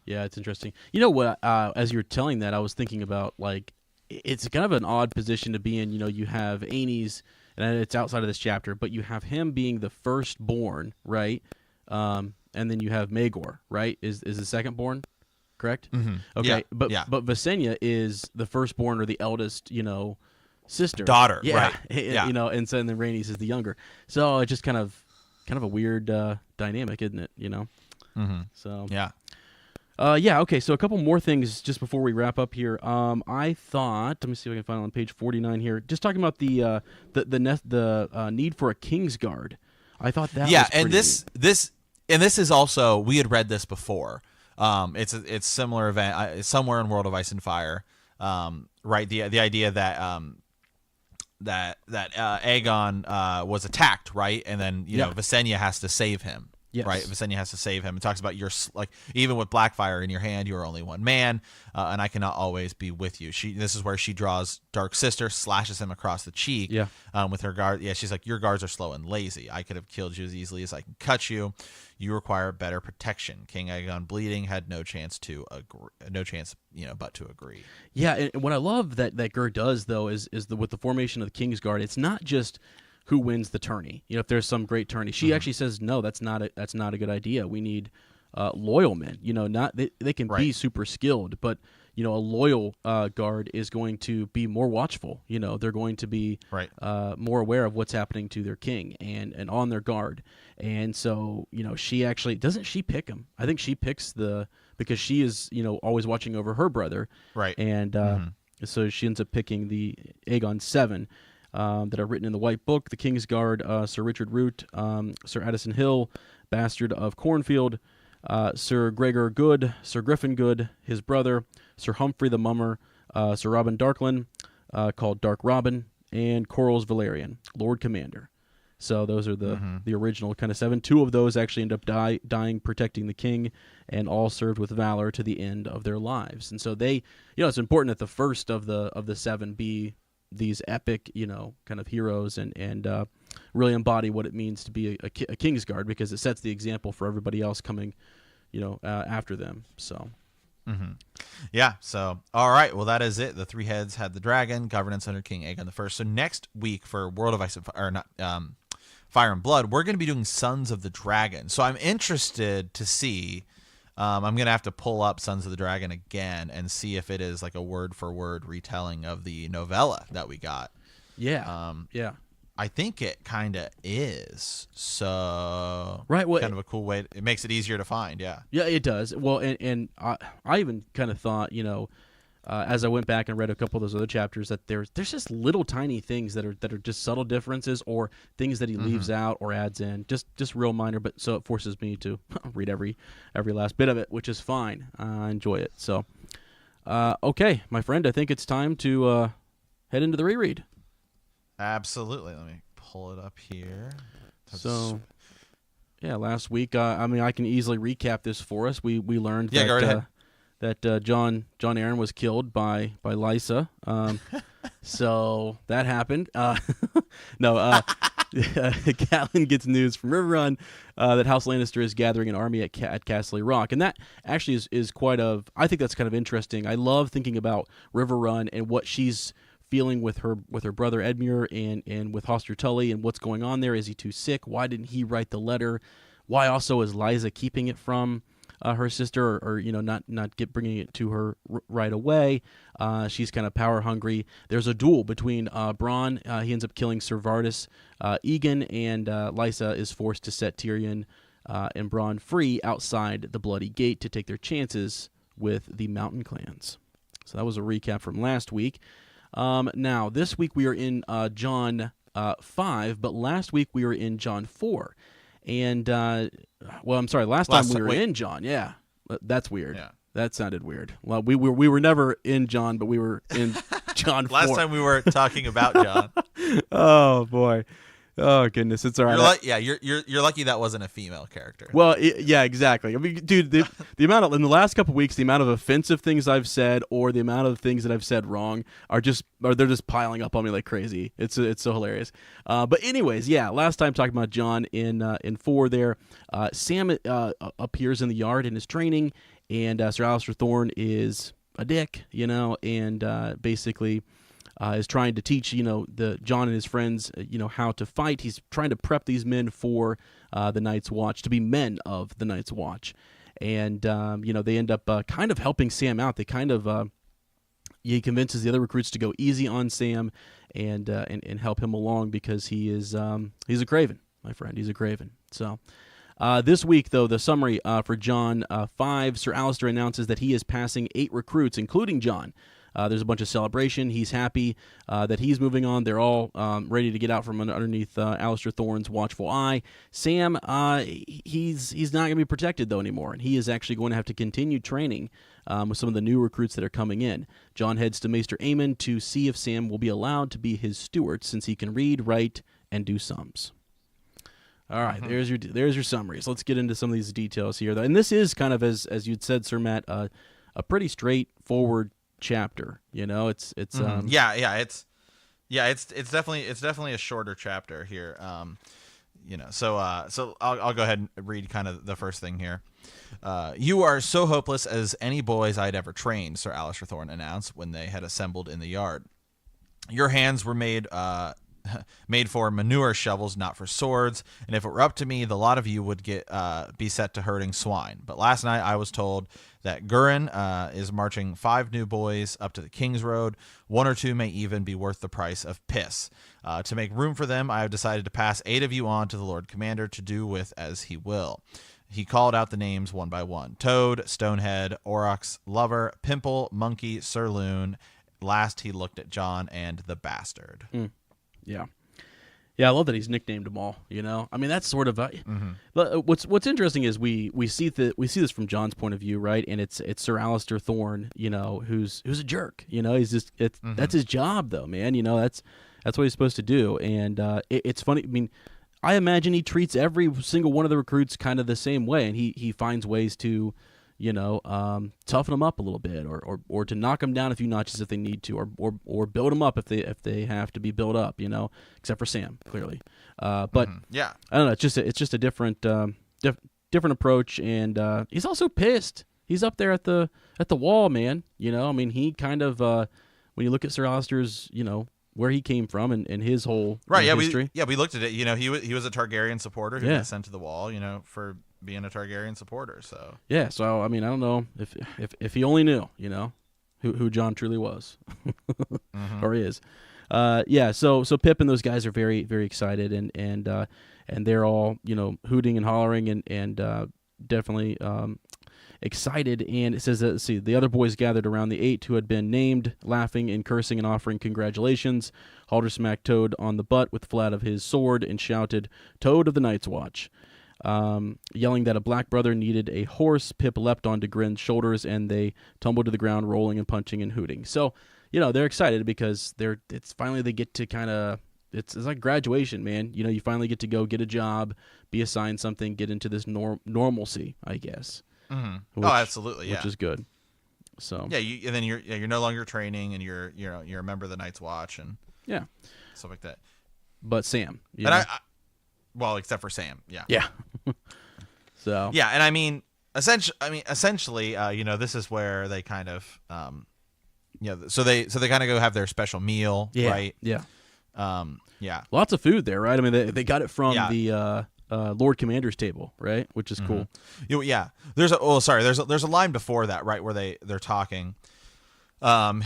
it's interesting. You know what? As you're telling that, I was thinking about, like, it's kind of an odd position to be in. You have Aenys. And it's outside of this chapter, but you have him being the firstborn, right? And then you have Maegor, right? Is the secondborn, correct? Mm-hmm. Okay, but Visenya is the firstborn, or the eldest, sister, daughter, right? Yeah. And so then Rhaenys is the younger. So it's just kind of a weird dynamic, isn't it? Mm-hmm. So yeah. Okay, so a couple more things just before we wrap up here. I thought, let me see if I can find it on page 49 here. Just talking about the need for a Kingsguard. I thought that was pretty neat. This is also, we had read this before. It's similar event somewhere in World of Ice and Fire. Right, the idea that that Aegon was attacked, right, and then Visenya has to save him. Yes. Right, Visenya has to save him. It talks about like even with Blackfire in your hand, you are only one man, and I cannot always be with you. This is where she draws Dark Sister, slashes him across the cheek. Yeah. With her guard. Yeah, she's like, your guards are slow and lazy. I could have killed you as easily as I can cut you. You require better protection. King Aegon bleeding had no chance to agree, but to agree. Yeah, and what I love that Gur does though is with the formation of the Kingsguard, it's not just who wins the tourney. If there's some great tourney, she actually says no, that's not a good idea. We need loyal men. Not they can be super skilled, but a loyal guard is going to be more watchful. They're going to be more aware of what's happening to their king and on their guard. And so she actually doesn't she pick him. I think she picks because she is always watching over her brother. Right. And so she ends up picking the Aegon 7. That are written in the White Book: the Kingsguard, Sir Richard Root, Sir Addison Hill, Bastard of Cornfield, Sir Gregor Good, Sir Griffin Good, his brother, Sir Humphrey the Mummer, Sir Robin Darklin, called Dark Robin, and Corals Valerian, Lord Commander. So those are the original kind of 7. 2 of those actually end up dying protecting the king, and all served with valor to the end of their lives. And so they, it's important that the first of the 7 be these epic, kind of heroes and really embody what it means to be a Kingsguard, because it sets the example for everybody else coming, after them. So, yeah. So, all right. Well, that is it. The 3 heads had the dragon, governance under King Aegon I. So next week for World of Ice and Fire, or not, Fire and Blood, we're going to be doing Sons of the Dragon. So I'm interested to see. I'm going to have to pull up Sons of the Dragon again and see if it is like a word-for-word retelling of the novella that we got. Yeah. Yeah. I think it kind of is. So right, well, kind of a cool way. It makes it easier to find, yeah. Yeah, it does. Well, and I even kind of thought, as I went back and read a couple of those other chapters, that there's just little tiny things that are just subtle differences, or things that he leaves out or adds in, just real minor. But so it forces me to read every last bit of it, which is fine. I enjoy it. So, okay, my friend, I think it's time to head into the reread. Absolutely. Let me pull it up here. So, yeah, last week, I can easily recap this for us. We learned go right ahead. That John Aaron was killed by Lysa. So that happened. Catelyn gets news from Riverrun that House Lannister is gathering an army at Castle Rock, and that actually is I think that's kind of interesting. I love thinking about Riverrun and what she's feeling with her brother Edmure and with Hoster Tully, and what's going on there. Is he too sick? Why didn't he write the letter? Why also is Lysa keeping it from her sister, or not bringing it to her right away? She's kind of power hungry. There's a duel between Bronn. He ends up killing Ser Vardis Egan, and Lysa is forced to set Tyrion and Bronn free outside the Bloody Gate to take their chances with the Mountain Clans. So that was a recap from last week. Now, this week we are in John 5, but last week we were in John 4. And, I'm sorry, last time we were in John. Yeah, that's weird. Yeah. That sounded weird. Well, we were never in John, but we were in John 4. Last time we were talking about John. Oh, boy. Oh goodness, it's all right. You're lucky that wasn't a female character. Well, yeah, exactly. I mean, dude, the amount of in the last couple of weeks, the amount of offensive things I've said, or the amount of things that I've said wrong, they're just piling up on me like crazy. It's so hilarious. But anyways, yeah, last time talking about John in 4 there, Sam appears in the yard and is training, and Sir Alistair Thorne is a dick, and basically. Is trying to teach, the John and his friends, how to fight. He's trying to prep these men for the Night's Watch, to be men of the Night's Watch. And, they end up kind of helping Sam out. They kind of, he convinces the other recruits to go easy on Sam and help him along, because he's a craven, my friend. He's a craven. So this week, though, the summary for John 5, Sir Alistair announces that he is passing 8 recruits, including John. There's a bunch of celebration. He's happy that he's moving on. They're all ready to get out from underneath Alistair Thorne's watchful eye. Sam, he's not going to be protected, though, anymore, and he is actually going to have to continue training with some of the new recruits that are coming in. John heads to Maester Aemon to see if Sam will be allowed to be his steward, since he can read, write, and do sums. All right, there's your summary. So let's get into some of these details here. And this is kind of, as you'd said, Sir Matt, a pretty straightforward chapter. It's it's definitely a shorter chapter here. So I'll go ahead and read kind of the first thing here. You are so hopeless as any boys I'd ever trained, Sir Alistair Thorne announced when they had assembled in the yard. Your hands were made for manure shovels, not for swords, and if it were up to me, the lot of you would be set to herding swine. But last night I was told that Gurren is marching 5 new boys up to the King's Road. 1 or 2 may even be worth the price of piss. To make room for them, I have decided to pass 8 of you on to the Lord Commander to do with as he will. He called out the names one by one: Toad, Stonehead, Aurochs, Lover, Pimple, Monkey, Sirloon. Last he looked at John and the Bastard. Yeah, I love that he's nicknamed them all. I mean, that's sort of what's interesting is we see this from John's point of view, right? And it's Sir Alistair Thorne, who's a jerk. He's just that's his job, though, man. That's what he's supposed to do. And it's funny. I mean, I imagine he treats every single one of the recruits kind of the same way, and he finds ways to toughen them up a little bit, or to knock them down a few notches if they need to, or build them up if they have to be built up, except for Sam, clearly. But yeah, I don't know. It's just a different different approach, and he's also pissed. He's up there at the wall, man. I mean, he kind of when you look at Sir Alistair's, where he came from and his whole history. We looked at it. He was a Targaryen supporter who was sent to the wall, for being a Targaryen supporter. So so I mean, I don't know if he only knew, who John truly was, or is. So Pip and those guys are very, very excited, and they're all hooting and hollering and definitely excited. And it says that the other boys gathered around the 8 who had been named, laughing and cursing and offering congratulations. Halder smacked Toad on the butt with the flat of his sword and shouted, "Toad of the Night's Watch." Yelling that a black brother needed a horse. Pip leapt onto Grin's shoulders, and they tumbled to the ground, rolling and punching and hooting. So, they're excited because it's finally they get to kind of it's like graduation, man. You finally get to go get a job, be assigned something, get into this normalcy, I guess. Mm-hmm. Absolutely, which is good. So and then you're no longer training, and you're a member of the Night's Watch and stuff like that. But Sam, except for Sam, yeah. So and I mean, essentially, this is where they kind of, so they kind of go have their special meal, right? Yeah. Lots of food there, right? I mean, they got it from the Lord Commander's table, right? Which is cool. Yeah. There's a line before that, right, where they're talking, and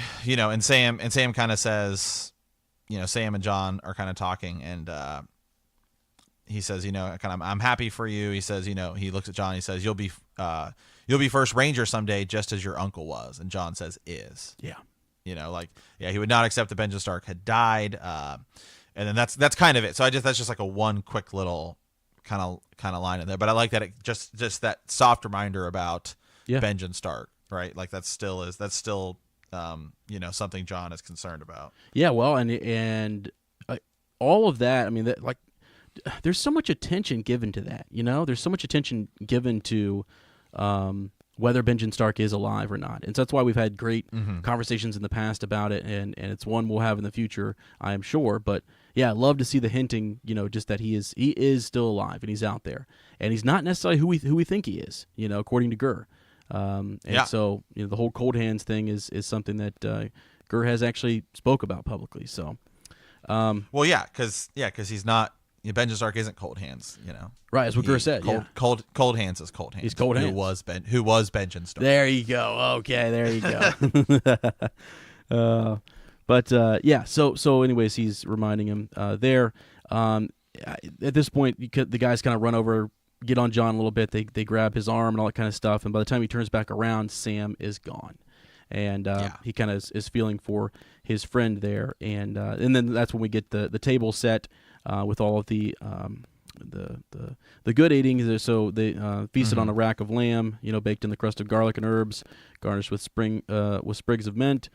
Sam kind of says, Sam and John are kind of talking, and he says, I'm happy for you. He says, he looks at John. He says, you'll be first ranger someday, just as your uncle was. And John says, is. Yeah. He would not accept that Benjen Stark had died. And then that's kind of it. So that's just like a one quick little kind of line in there. But I like that it just that soft reminder about Benjen Stark, right? Like that's still something John is concerned about. Yeah. Well, and all of that. I mean, that there's so much attention given to that. There's so much attention given to whether Benjen Stark is alive or not. And so that's why we've had great conversations in the past about it, and it's one we'll have in the future, I am sure. But yeah, I love to see the hinting, just that he is still alive and he's out there. And he's not necessarily who we think he is, according to Gur. So, the whole cold hands thing is something that Gur has actually spoke about publicly. So because he's not, Benjen Stark isn't cold hands, Right, as what Gur said. Cold hands is cold hands. He's cold hands. Who was Benjen Stark. There you go. Okay, there you go. So anyways, he's reminding him there. At this point, the guys kind of run over, get on John a little bit. They grab his arm and all that kind of stuff. And by the time he turns back around, Sam is gone. And he kind of is feeling for his friend there. And then that's when we get the table set with all of the good eating. So they feasted on a rack of lamb, baked in the crust of garlic and herbs, garnished with sprigs of mint.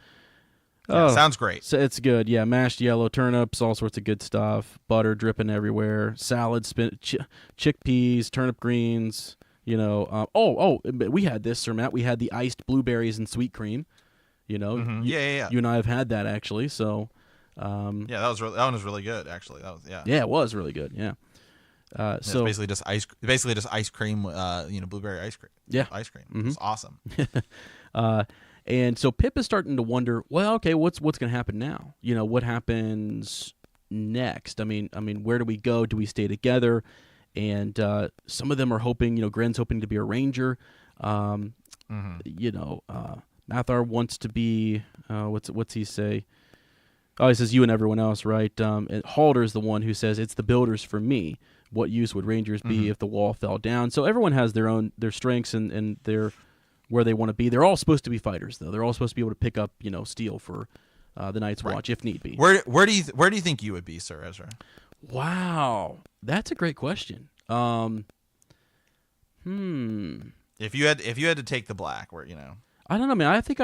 Yeah, sounds great. So it's good. Yeah, mashed yellow turnips, all sorts of good stuff. Butter dripping everywhere. Salad, chickpeas, turnip greens. You know. We had this, Sir Matt. We had the iced blueberries and sweet cream. You know. Yeah. You and I have had that actually. So. Yeah, that one was really good actually. That was Yeah, it was really good. Yeah. So it's basically just ice cream. Blueberry ice cream. Yeah. Ice cream. It's awesome. And so Pip is starting to wonder, well, okay, what's going to happen now? You know, what happens next? I mean, where do we go? Do we stay together? And some of them are hoping, Gren's hoping to be a ranger. Mathar wants to be, what's he say? Oh, he says you and everyone else, right? And Halder's the one who says it's the builders for me. What use would rangers be if the wall fell down? So everyone has their strengths and their where they want to be. They're all supposed to be fighters, though. They're all supposed to be able to pick up, steel for the Night's Watch if need be. Where do you think you would be, Sir Ezra? Wow, that's a great question. If you had to take the black, I don't know, man. I think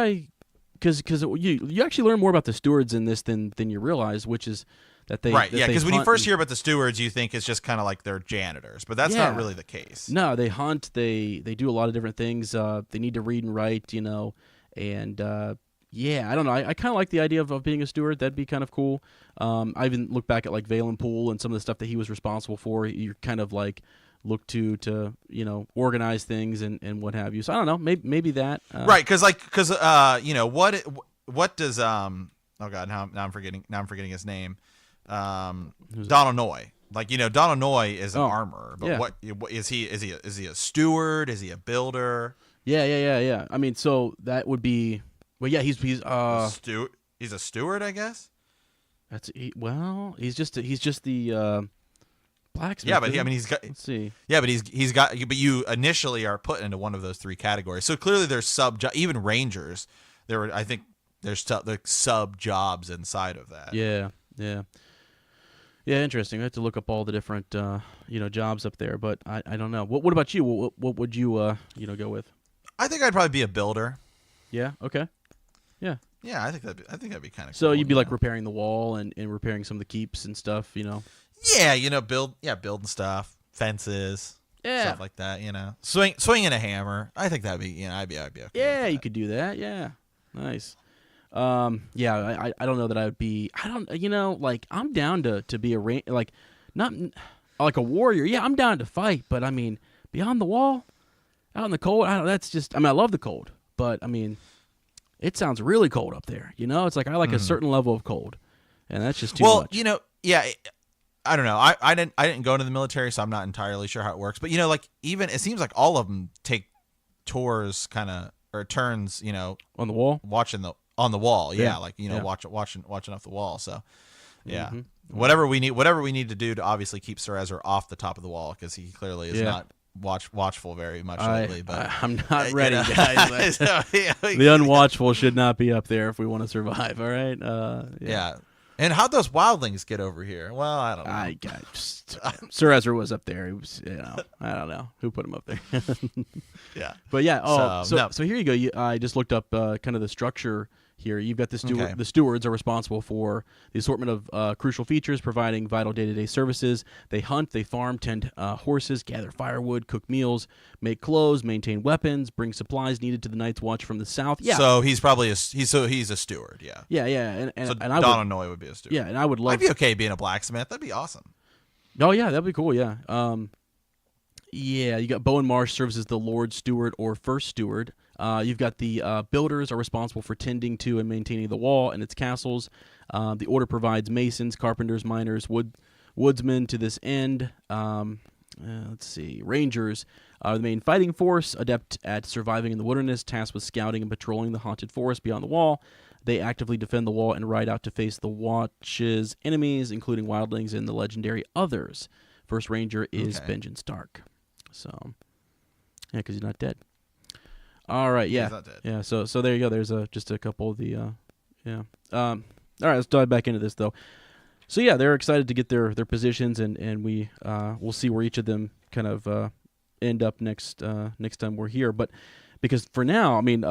because you actually learn more about the stewards in this than you realize, which is that they because when you first hear about the stewards, you think it's just kind of like they're janitors, but that's not really the case. No, they hunt. They do a lot of different things. They need to read and write, and I don't know. I kind of like the idea of being a steward. That'd be kind of cool. I even look back at like Valen Poole and some of the stuff that he was responsible for. You're kind of like look to organize things and what have you. So I don't know. Maybe that. Right, because what does oh god now I'm forgetting his name. Donald Noy. Donald Noy is an armorer, but what is he? Is he a steward? Is he a builder? Yeah. I mean, so that would be. Well, yeah, he's he's a steward, I guess. He's just the blacksmith. Yeah, but he's got. Let's see. Yeah, but he's got. But you initially are put into one of those three categories. So clearly, there's even rangers. I think there's sub jobs inside of that. Yeah. Interesting. I have to look up all the different jobs up there, but I don't know. What about you? What would you go with? I think I'd probably be a builder. Yeah. Okay. Yeah. Yeah, I think that'd be kind of. So cool, you'd be like repairing the wall and repairing some of the keeps and stuff, Yeah, building stuff, fences, stuff like that. Swinging a hammer. I think that'd be. I'd be okay. Yeah, you could do that. Yeah, nice. I don't know that I would be. I'm down to be not like a warrior. Yeah, I'm down to fight, but I mean, beyond the wall, out in the cold. That's just. I mean, I love the cold, but I mean, it sounds really cold up there. It's like I like a certain level of cold, and that's just too much. I don't know. I didn't go into the military, so I'm not entirely sure how it works. But even it seems like all of them take tours, or turns, on the wall, on the wall. Yeah, watching off the wall. So, yeah. Whatever we need to do to obviously keep Sir Ezra off the top of the wall, because he clearly is not watchful very much lately. But I'm not ready, guys. The unwatchful should not be up there if we want to survive. All right. Yeah. And how'd those wildlings get over here? Well, I don't know. Sir Ezra was up there. He was, I don't know who put him up there. Yeah. But yeah. So here you go. I just looked up kind of the structure here. You've got the steward. Okay. The stewards are responsible for the assortment of crucial features, providing vital day-to-day services. They hunt, they farm, tend horses, gather firewood, cook meals, make clothes, maintain weapons, bring supplies needed to the Night's Watch from the south. Yeah. So he's probably a steward. Yeah. Yeah. And so and Donald Noy would be a steward. Yeah, and I would love. I'd be okay being a blacksmith. That'd be awesome. Oh yeah, that'd be cool. Yeah. You got Bowen Marsh serves as the Lord Steward or First Steward. You've got the builders are responsible for tending to and maintaining the wall and its castles. The order provides masons, carpenters, miners, woodsmen to this end. Let's see. Rangers are the main fighting force, adept at surviving in the wilderness, tasked with scouting and patrolling the haunted forest beyond the wall. They actively defend the wall and ride out to face the Watch's enemies, including wildlings and the legendary Others. First Ranger is Benjen Stark. So, yeah, because he's not dead. All right, yeah. He's not dead. Yeah, so there you go. There's just a couple of the, All right, let's dive back into this, though. So, yeah, they're excited to get their positions, and we'll see where each of them kind of end up next time we're here. But because for now, I mean,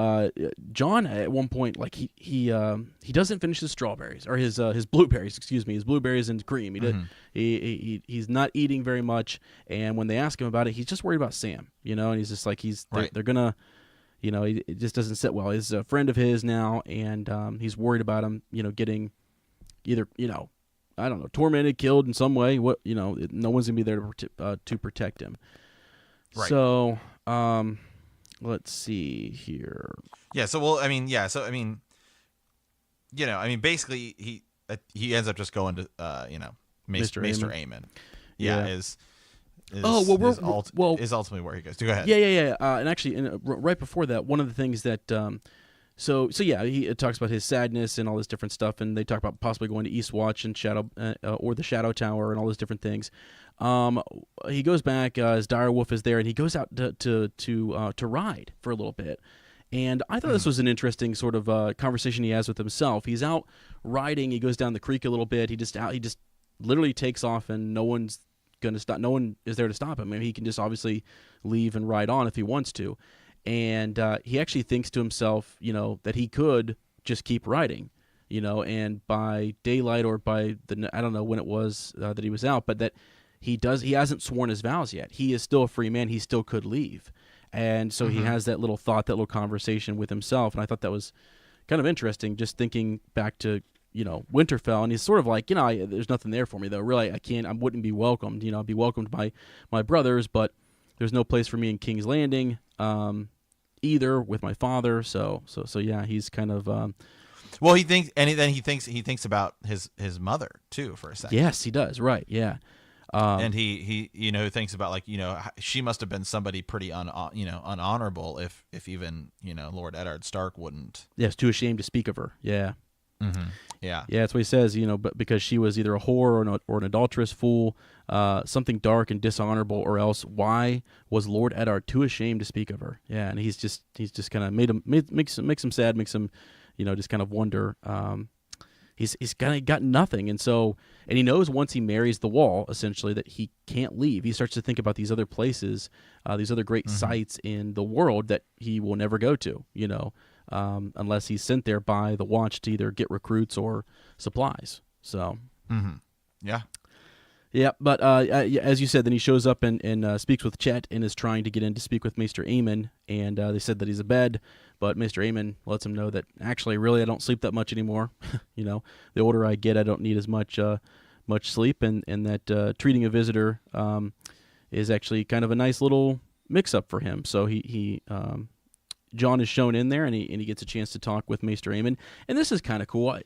John at one point, like he doesn't finish his strawberries or his blueberries, excuse me, his blueberries and cream. He's not eating very much, and when they ask him about it, he's just worried about Sam, and he's just like they're gonna, it just doesn't sit well. He's a friend of his now, and he's worried about him, getting either, I don't know, tormented, killed in some way. What no one's gonna be there to protect him. Right. So, let's see here. Yeah. So well, I mean, yeah. So I mean, basically he ends up just going to Maester Aemon. Yeah. Is ultimately where he goes. Go ahead. Yeah. And actually, right before that, one of the things that so yeah, he talks about his sadness and all this different stuff, and they talk about possibly going to Eastwatch and Shadow or the Shadow Tower and all those different things. He goes back. His direwolf is there, and he goes out to ride for a little bit. And I thought this was an interesting sort of conversation he has with himself. He's out riding. He goes down the creek a little bit. He just literally takes off, and no one's going to stop. No one is there to stop him. I mean, he can just obviously leave and ride on if he wants to. And he actually thinks to himself, that he could just keep riding, and by daylight or by I don't know when it was that he was out, but that he hasn't sworn his vows yet. He is still a free man. He still could leave. And so he has that little thought, that little conversation with himself. And I thought that was kind of interesting, just thinking back to, Winterfell. And he's sort of like, there's nothing there for me, though. Really, I wouldn't be welcomed. I'd be welcomed by my brothers, but there's no place for me in King's Landing, either with my father. So yeah, he's kind of. Well, he thinks, and then he thinks about his mother too for a second. Yes, he does. Right. Yeah. And he thinks about, like, she must have been somebody pretty unhonorable if even Lord Eddard Stark wouldn't. Yes, too ashamed to speak of her. Yeah. Mm-hmm. Yeah. Yeah, that's what he says. But because she was either a whore or an adulterous fool, something dark and dishonorable, or else why was Lord Eddard too ashamed to speak of her? Yeah, and he's just kind of makes him sad, makes him just kind of wonder. He's kind of got nothing, and he knows once he marries the Wall, essentially, that he can't leave. He starts to think about these other places, these other great sites in the world that he will never go to, unless he's sent there by the Watch to either get recruits or supplies. So, yeah. Yeah, but as you said, then he shows up and speaks with Chet and is trying to get in to speak with Maester Aemon, and they said that he's abed, but Maester Aemon lets him know that actually, really, I don't sleep that much anymore. The older I get, I don't need as much sleep, and that treating a visitor is actually kind of a nice little mix-up for him. So John is shown in there, and he gets a chance to talk with Maester Aemon, and this is kind of cool. I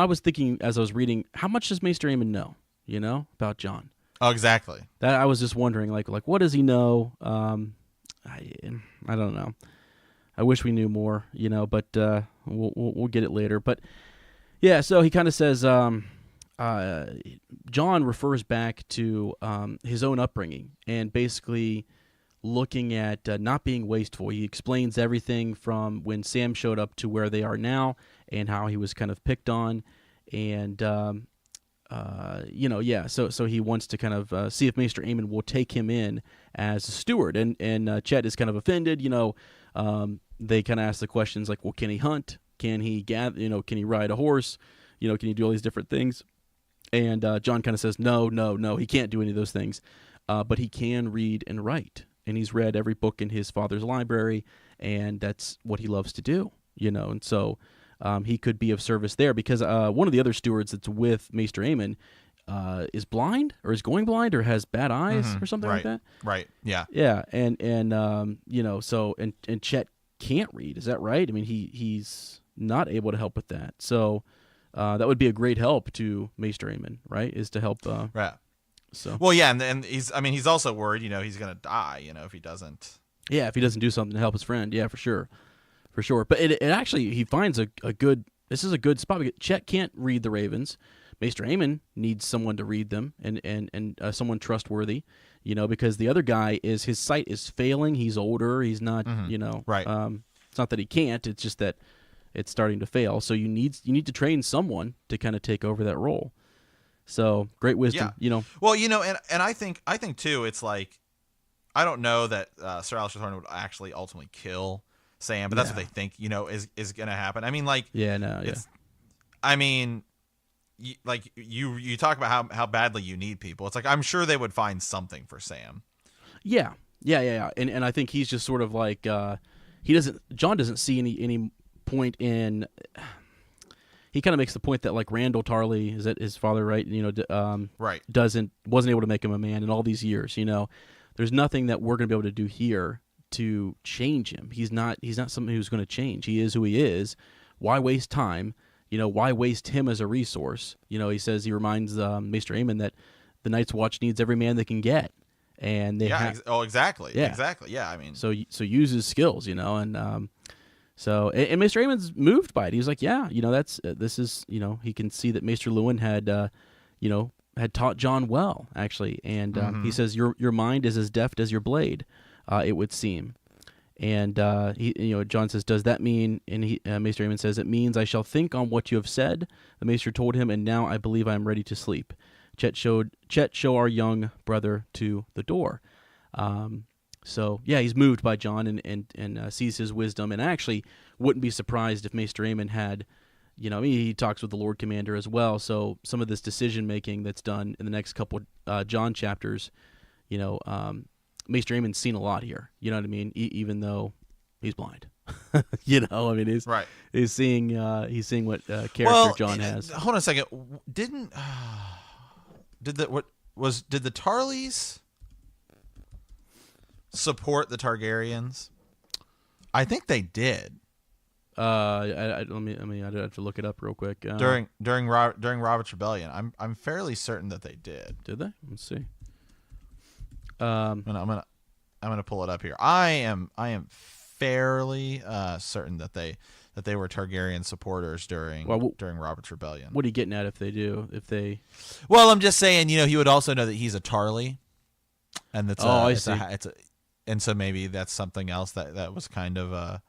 was thinking as I was reading, how much does Maester Aemon know? About John. Oh, exactly. That I was just wondering, like what does he know? I don't know. I wish we knew more, but we'll get it later. But yeah, so he kind of says, John refers back to his own upbringing and basically looking at not being wasteful. He explains everything from when Sam showed up to where they are now and how he was kind of picked on, and so he wants to kind of see if Maester Aemon will take him in as a steward, and Chet is kind of offended. They kind of ask the questions like, well, can he hunt? Can he gather? Can he ride a horse? Can he do all these different things? And John kind of says, no, he can't do any of those things, but he can read and write, and he's read every book in his father's library, and that's what he loves to do. And so. He could be of service there because one of the other stewards that's with Maester Aemon is blind or is going blind or has bad eyes or something like that. Right. Yeah. Yeah. And Chet can't read. Is that right? I mean, he's not able to help with that. So that would be a great help to Maester Aemon, right? Is to help. Right. So. Well, yeah, and he's also worried. He's gonna die. If he doesn't. Yeah, if he doesn't do something to help his friend. Yeah, for sure. For sure, but it actually, he finds a good, this is a good spot. Because Chet can't read the Ravens. Maester Aemon needs someone to read them and someone trustworthy, because the other guy his sight is failing. He's older. He's not, right. It's not that he can't. It's just that it's starting to fail. So you need to train someone to kind of take over that role. So great wisdom, Well, and I think too, it's like, I don't know that Sir Alistair Thorne would actually ultimately kill Sam, but that's what they think, is going to happen. I mean, like, I mean, you talk about how badly you need people. It's like, I'm sure they would find something for Sam. Yeah. And I think he's just sort of like, John doesn't see any point in, he kind of makes the point that like Randall Tarley, is that his father, right? Right. Wasn't able to make him a man in all these years. There's nothing that we're going to be able to do here to change him. He's not somebody who's going to change. He is who he is. Why waste time? Why waste him as a resource? He says, he reminds Maester Aemon that the Night's Watch needs every man they can get. And they exactly. Yeah. Exactly. Yeah. I mean, so use his skills, and Maester Aemon's moved by it. He's like, yeah, this is, he can see that Maester Lewin had taught John well, actually. And he says, your mind is as deft as your blade, it would seem. And John says, does that mean? And Maester Aemon says, it means I shall think on what you have said. The Maester told him, and now I believe I am ready to sleep. Chet, show our young brother to the door. So yeah, he's moved by John and sees his wisdom. And I actually wouldn't be surprised if Maester Aemon had, he talks with the Lord Commander as well. So some of this decision making that's done in the next couple John chapters, Maester Aemon's seen a lot here. You know what I mean? Even though he's blind, he's right. He's seeing what character John has. Hold on a second. Did the Tarleys support the Targaryens? I think they did. I'd have to look it up real quick. During Robert's Rebellion, I'm fairly certain that they did. Did they? Let's see. I'm gonna pull it up here. I am fairly certain that they were Targaryen supporters during Robert's Rebellion. What are you getting at if they do? Well, I'm just saying, he would also know that he's a Tarley, and that's I see. And so maybe that's something else that was kind of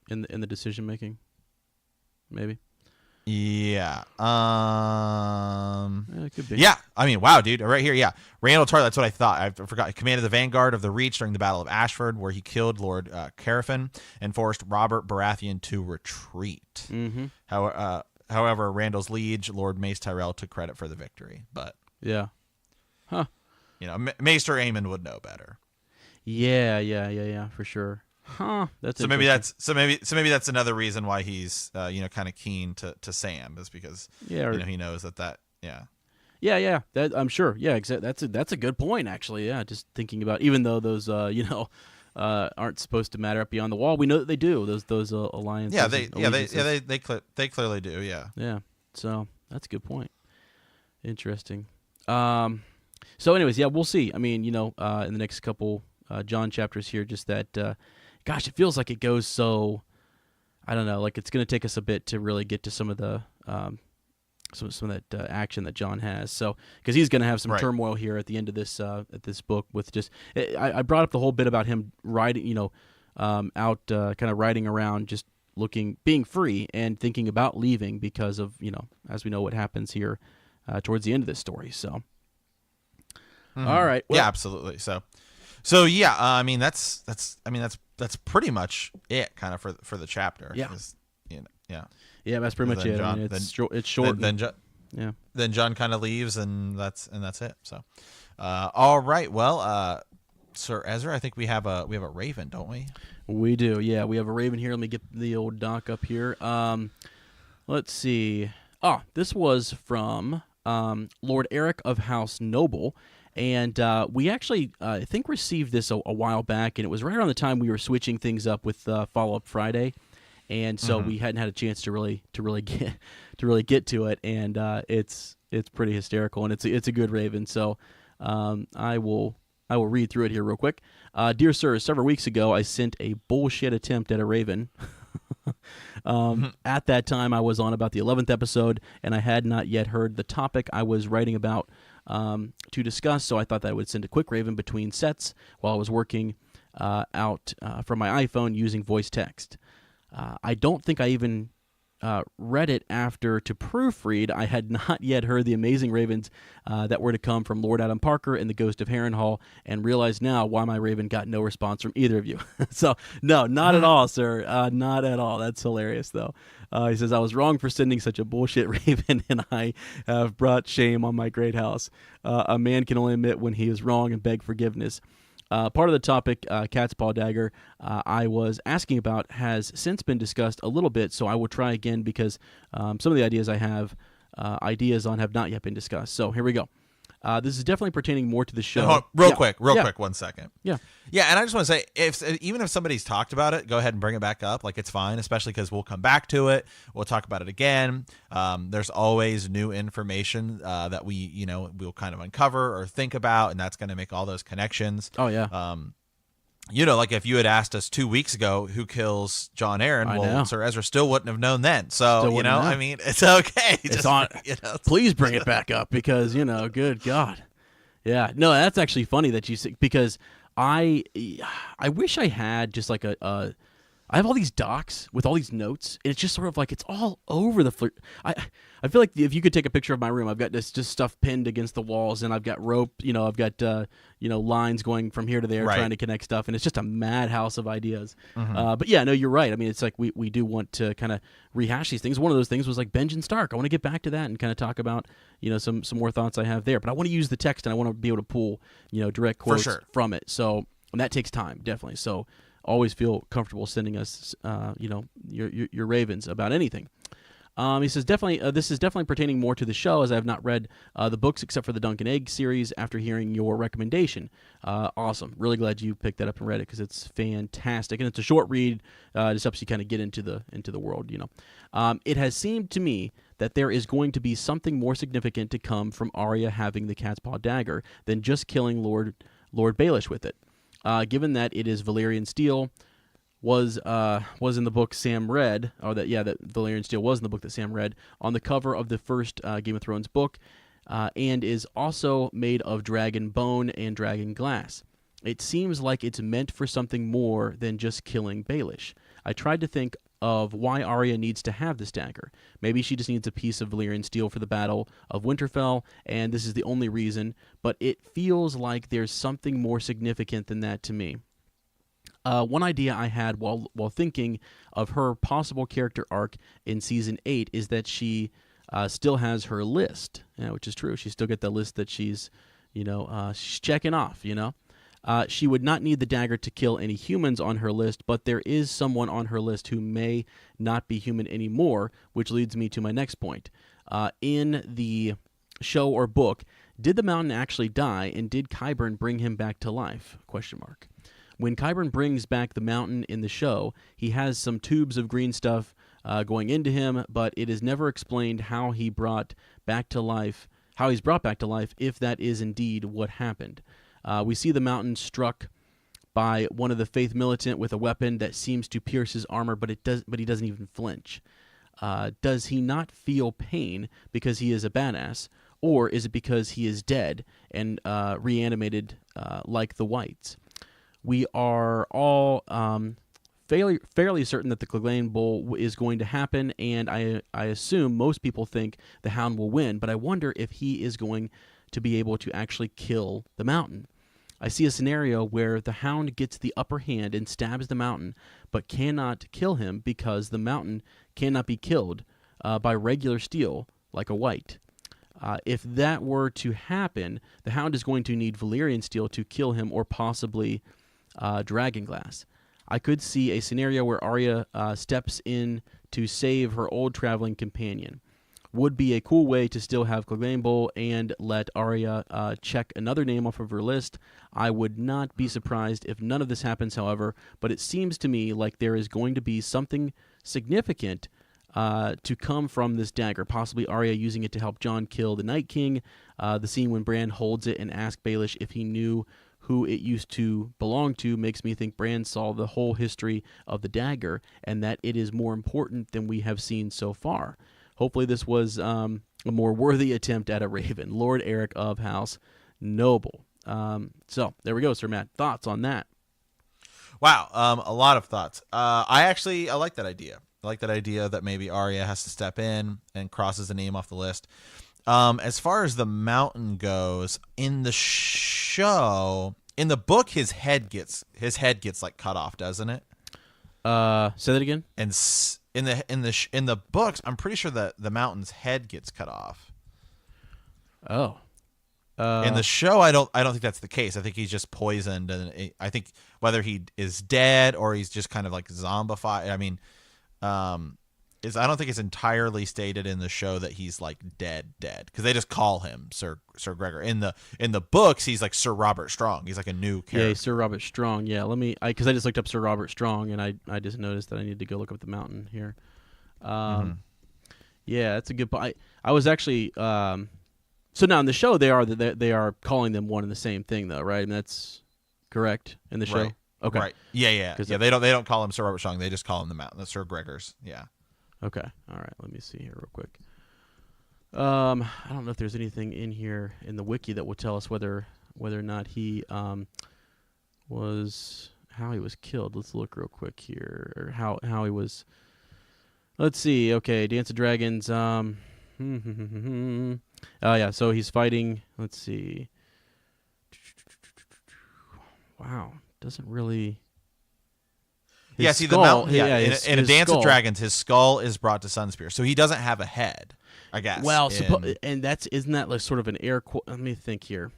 in the decision making, maybe. Yeah. It could be. Yeah. I mean, wow, dude. Right here. Yeah. Randall Tarley. That's what I thought. I forgot. He commanded the vanguard of the Reach during the Battle of Ashford, where he killed Lord Carafin and forced Robert Baratheon to retreat. Mm-hmm. However, Randall's liege, Lord Mace Tyrell, took credit for the victory. But yeah. Huh. Maester Aemon would know better. Yeah, for sure. Huh. Maybe that's another reason why he's kind of keen to Sam, is because he knows that Yeah, that I'm sure. Yeah, exactly. That's a good point, actually. Yeah, just thinking about, even though those aren't supposed to matter up beyond the wall, we know that they do. Those alliances. They clearly do. Yeah. Yeah. So that's a good point. Interesting. So, anyways, yeah, we'll see. I mean, in the next couple John chapters here, just that. Gosh, it feels like it goes so. I don't know. Like it's going to take us a bit to really get to some of the. Some of that action that John has, so because he's going to have some turmoil here at the end of this book with just I brought up the whole bit about him riding, out kind of riding around, just being free and thinking about leaving because of as we know what happens here towards the end of this story. So, all right, yeah, absolutely. So yeah, I mean that's pretty much it, kind of for the chapter. Yeah. Yeah. Yeah, that's pretty much it. John, I mean, it's short. Then John kind of leaves, and that's it. So, all right. Well, Sir Ezra, I think we have a raven, don't we? We do. Yeah, we have a raven here. Let me get the old doc up here. Let's see. This was from Lord Eric of House Noble. And we actually, I think, received this a while back, and it was right around the time we were switching things up with Follow Up Friday. And so we hadn't had a chance to really get to it, and it's pretty hysterical, and it's a good raven. So I will read through it here real quick. Dear sir, several weeks ago I sent a bullshit attempt at a raven. At that time I was on about the 11th episode, and I had not yet heard the topic I was writing about to discuss. So I thought that I would send a quick raven between sets while I was working out from my iPhone using voice text. I don't think I even read it after to proofread. I had not yet heard the amazing ravens that were to come from Lord Adam Parker and the Ghost of Harrenhal, and realize now why my raven got no response from either of you. So, no, not at all, sir. Not at all. That's hilarious, though. He says, I was wrong for sending such a bullshit raven, and I have brought shame on my great house. A man can only admit when he is wrong and beg forgiveness. Part of the topic, Cat's Paw Dagger, I was asking about has since been discussed a little bit, so I will try again because some of the ideas I have ideas on have not yet been discussed. So here we go. This is definitely pertaining more to the show. Hold on, real quick, 1 second. Yeah. Yeah, and I just want to say, even if somebody's talked about it, go ahead and bring it back up. Like, it's fine, especially because we'll come back to it. We'll talk about it again. There's always new information that we'll kind of uncover or think about, and that's going to make all those connections. Oh, yeah. Like if you had asked us 2 weeks ago who kills Jon Arryn, Sir Ezra still wouldn't have known then. So, I mean, it's okay. It's on. Please bring it back up because, good God. Yeah. No, that's actually funny that you say, because I wish I had just like I have all these docs with all these notes, and it's just sort of like it's all over the I feel like if you could take a picture of my room, I've got this just stuff pinned against the walls, and I've got rope, I've got lines going from here to there trying to connect stuff, and it's just a madhouse of ideas. Mm-hmm. But yeah, no, you're right. I mean, it's like we do want to kind of rehash these things. One of those things was like Benjen Stark. I want to get back to that and kind of talk about some more thoughts I have there. But I want to use the text, and I want to be able to pull direct quotes from it. So and that takes time, definitely. So always feel comfortable sending us your ravens about anything. He says, definitely, this is definitely pertaining more to the show, as I have not read the books except for the Dunk and Egg series after hearing your recommendation. Awesome. Really glad you picked that up and read it because it's fantastic. And it's a short read. It just helps you kind of get into the world, It has seemed to me that there is going to be something more significant to come from Arya having the Cat's Paw Dagger than just killing Lord Baelish with it. Given that it is Valyrian steel, was in the book Sam read, that Valyrian steel was in the book that Sam read on the cover of the first Game of Thrones book, and is also made of dragon bone and dragon glass. It seems like it's meant for something more than just killing Baelish. I tried to think of why Arya needs to have this dagger. Maybe she just needs a piece of Valyrian steel for the Battle of Winterfell, and this is the only reason, but it feels like there's something more significant than that to me. One idea I had while thinking of her possible character arc in Season 8 is that she still has her list, which is true. She still got the list that she's checking off, She would not need the dagger to kill any humans on her list, but there is someone on her list who may not be human anymore, which leads me to my next point. In the show or book, did the Mountain actually die, and did Qyburn bring him back to life? ? When Qyburn brings back the Mountain in the show, he has some tubes of green stuff going into him, but it is never explained how he's brought back to life, if that is indeed what happened. We see the Mountain struck by one of the Faith militant with a weapon that seems to pierce his armor, but he doesn't even flinch. Does he not feel pain because he is a badass, or is it because he is dead and reanimated like the Whites? We are all fairly certain that the Clegane Bowl is going to happen, and I assume most people think the Hound will win, but I wonder if he is going to be able to actually kill the Mountain. I see a scenario where the Hound gets the upper hand and stabs the Mountain, but cannot kill him because the Mountain cannot be killed by regular steel like a White. If that were to happen, the Hound is going to need Valyrian steel to kill him, or possibly dragonglass. I could see a scenario where Arya steps in to save her old traveling companion. Would be a cool way to still have Clegane Bowl and let Arya check another name off of her list. I would not be surprised if none of this happens, however, but it seems to me like there is going to be something significant to come from this dagger, possibly Arya using it to help Jon kill the Night King. The scene when Bran holds it and asks Baelish if he knew who it used to belong to makes me think Bran saw the whole history of the dagger and that it is more important than we have seen so far. Hopefully this was a more worthy attempt at a Raven. Lord Eric of House Noble. So there we go, Sir Matt. Thoughts on that? Wow, a lot of thoughts. I like that idea. I like that idea that maybe Arya has to step in and crosses a name off the list. As far as the mountain goes, in the show, in the book, his head gets like cut off, doesn't it? Say that again. And in the books, I'm pretty sure that the mountain's head gets cut off. Oh. In the show, I don't think that's the case. I think he's just poisoned, and I think whether he is dead or he's just kind of like zombified. I mean, I don't think it's entirely stated in the show that he's like dead because they just call him Sir Gregor. In the books, he's like Sir Robert Strong. He's like a new character. Yeah, Sir Robert Strong. Yeah, because I just looked up Sir Robert Strong, and I just noticed that I need to go look up the mountain here. Yeah, that's a good point. I was actually. So now in the show, they are calling them one and the same thing, though, right? And that's correct in the show. Right. Okay. Right. Yeah. They don't call him Sir Robert Strong. They just call him the Sir Gregors. Yeah. Okay. All right. Let me see here real quick. I don't know if there's anything in here in the wiki that will tell us whether or not he was how he was killed. Let's look real quick here, or how he was. Let's see. Okay, Dance of Dragons. Yeah, so he's fighting. Let's see. Wow, doesn't really. Yeah, see skull, the mountain. In a Dance skull. of Dragons, his skull is brought to Sunspear, so he doesn't have a head, I guess. Well, and isn't that like sort of an air quote? Let me think here.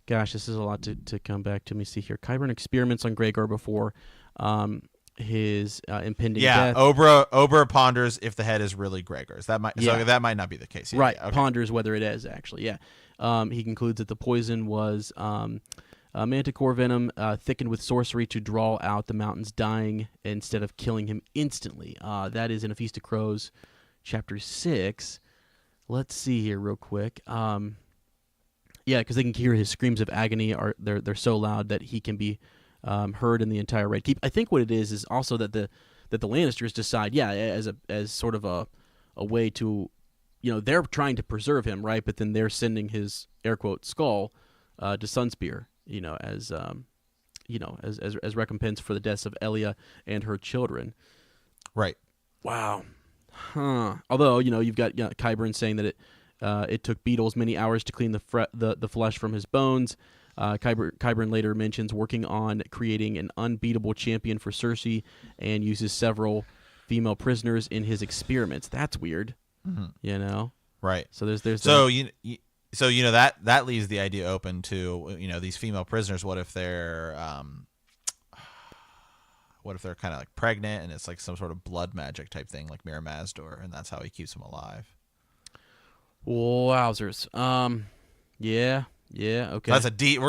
Gosh, this is a lot to come back to. Let me see here. Qyburn experiments on Gregor before his impending death. Oberyn ponders if the head is really Gregor's. So that might not be the case. Right, Okay. ponders whether it is actually. Yeah, he concludes that the poison was manticore venom thickened with sorcery to draw out the mountain's dying instead of killing him instantly. That is in A Feast of Crows, chapter 6. Let's see here real quick. Yeah, because they can hear his screams of agony. They're so loud that he can be heard in the entire Red Keep. I think what it is also that the Lannisters decide, as sort of a way to, they're trying to preserve him, right? But then they're sending his air quote skull to Sunspear, as recompense for the deaths of Elia and her children. Right. Wow. Huh. Although you've got Qyburn saying that it took beetles many hours to clean the flesh from his bones. Qyburn later mentions working on creating an unbeatable champion for Cersei and uses several female prisoners in his experiments. That's weird. Mm-hmm. Right. So there's so that leaves the idea open to these female prisoners. What if they're kind of like pregnant and it's like some sort of blood magic type thing, like Mir Mazdor, and that's how he keeps them alive? Wowzers. Yeah. Okay. That's a deep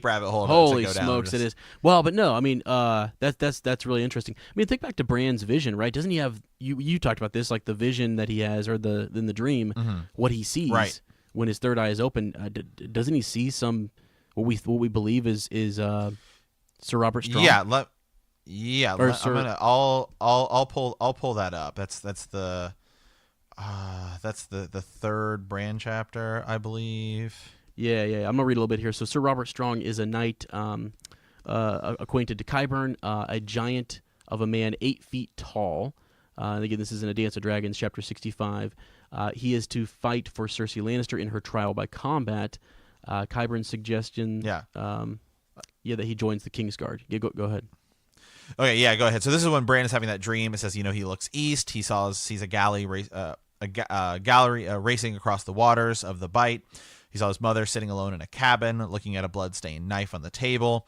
rabbit hole. Holy to go smokes, down. it is. Well, but no, I mean, that's really interesting. I mean, think back to Bran's vision, right? Doesn't he have you talked about this, like the vision that he has, or in the dream, what he sees when his third eye is open? Doesn't he see some what we believe is Sir Robert Strong? I'll pull that up. That's the third Bran chapter, I believe. Yeah. I'm gonna read a little bit here. So Sir Robert Strong is a knight acquainted to Qyburn, a giant of a man 8 feet tall. And again, this is in A Dance of Dragons, chapter 65. He is to fight for Cersei Lannister in her trial by combat. Qyburn's suggestion, that he joins the Kingsguard. Yeah, go ahead. Okay, yeah, go ahead. So this is when Bran is having that dream. It says, he looks east. He sees a gallery racing across the waters of the Bight. He saw his mother sitting alone in a cabin, looking at a blood-stained knife on the table.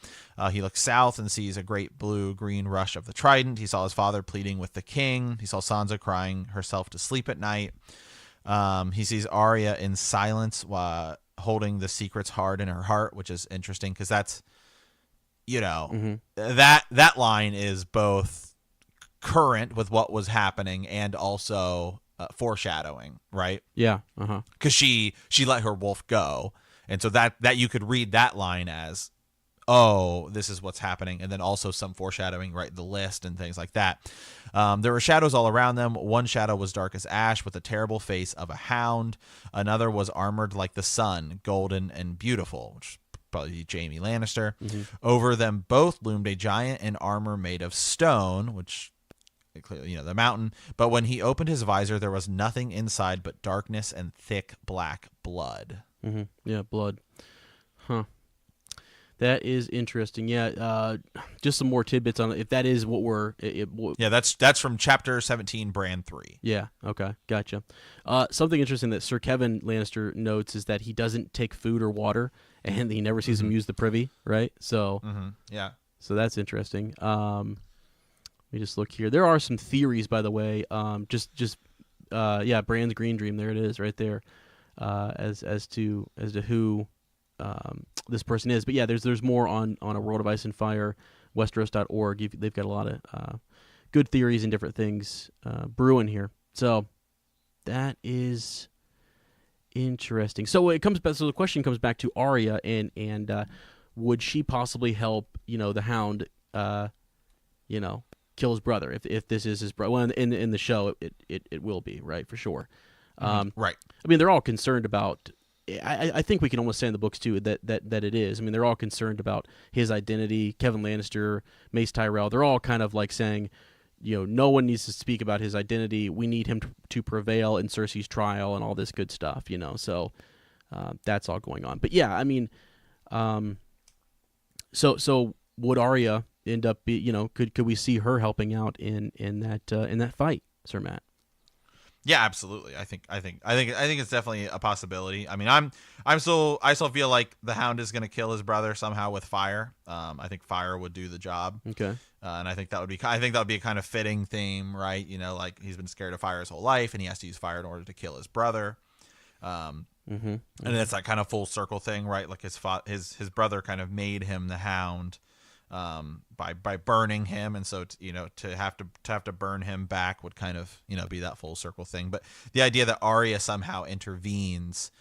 He looks south and sees a great blue-green rush of the trident. He saw his father pleading with the king. He saw Sansa crying herself to sleep at night. He sees Arya in silence, holding the secrets hard in her heart, which is interesting because that's, that line is both current with what was happening and also foreshadowing, right? Yeah. Because she let her wolf go, and so that you could read that line as, oh, this is what's happening, and then also some foreshadowing, right? The list and things like that. There were shadows all around them. One shadow was dark as ash, with the terrible face of a hound. Another was armored like the sun, golden and beautiful, which is probably Jaime Lannister. Over them both loomed a giant in armor made of stone, which clearly, the mountain. But when he opened his visor, there was nothing inside but darkness and thick black blood. Mm-hmm. Yeah, blood. Huh. That is interesting. Yeah, just some more tidbits on it. If that is what we're... Yeah, that's from Chapter 17, Brand 3. Yeah, okay, gotcha. Something interesting that Sir Kevin Lannister notes is that he doesn't take food or water, and he never sees him use the privy, right? So, yeah. So that's interesting. Let me just look here. There are some theories, by the way. Bran's Green Dream. There it is, right there. As to who this person is. But yeah, there's more on A World of Ice and Fire, Westeros.org. They've got a lot of good theories and different things brewing here. So that is interesting. So it comes back. So the question comes back to Arya and would she possibly help the Hound kill his brother if this is his brother? Well, in the show it will be, right, for sure. Right. I mean, they're all concerned about. I think we can almost say in the books too that it is. I mean, they're all concerned about his identity. Kevin Lannister, Mace Tyrell, they're all kind of like saying, no one needs to speak about his identity. We need him to prevail in Cersei's trial and all this good stuff. So that's all going on. But yeah, I mean, so would Arya end up could we see her helping out in that fight, Sir Matt? Yeah, absolutely. I think it's definitely a possibility. I mean, I still feel like the Hound is going to kill his brother somehow with fire. I think fire would do the job. Okay. And I think that would be a kind of fitting theme, right? Like he's been scared of fire his whole life, and he has to use fire in order to kill his brother. And it's that kind of full circle thing, right? Like his brother kind of made him the Hound. By burning him, and so to have to burn him back would kind of be that full circle thing. But the idea that Arya somehow intervenes,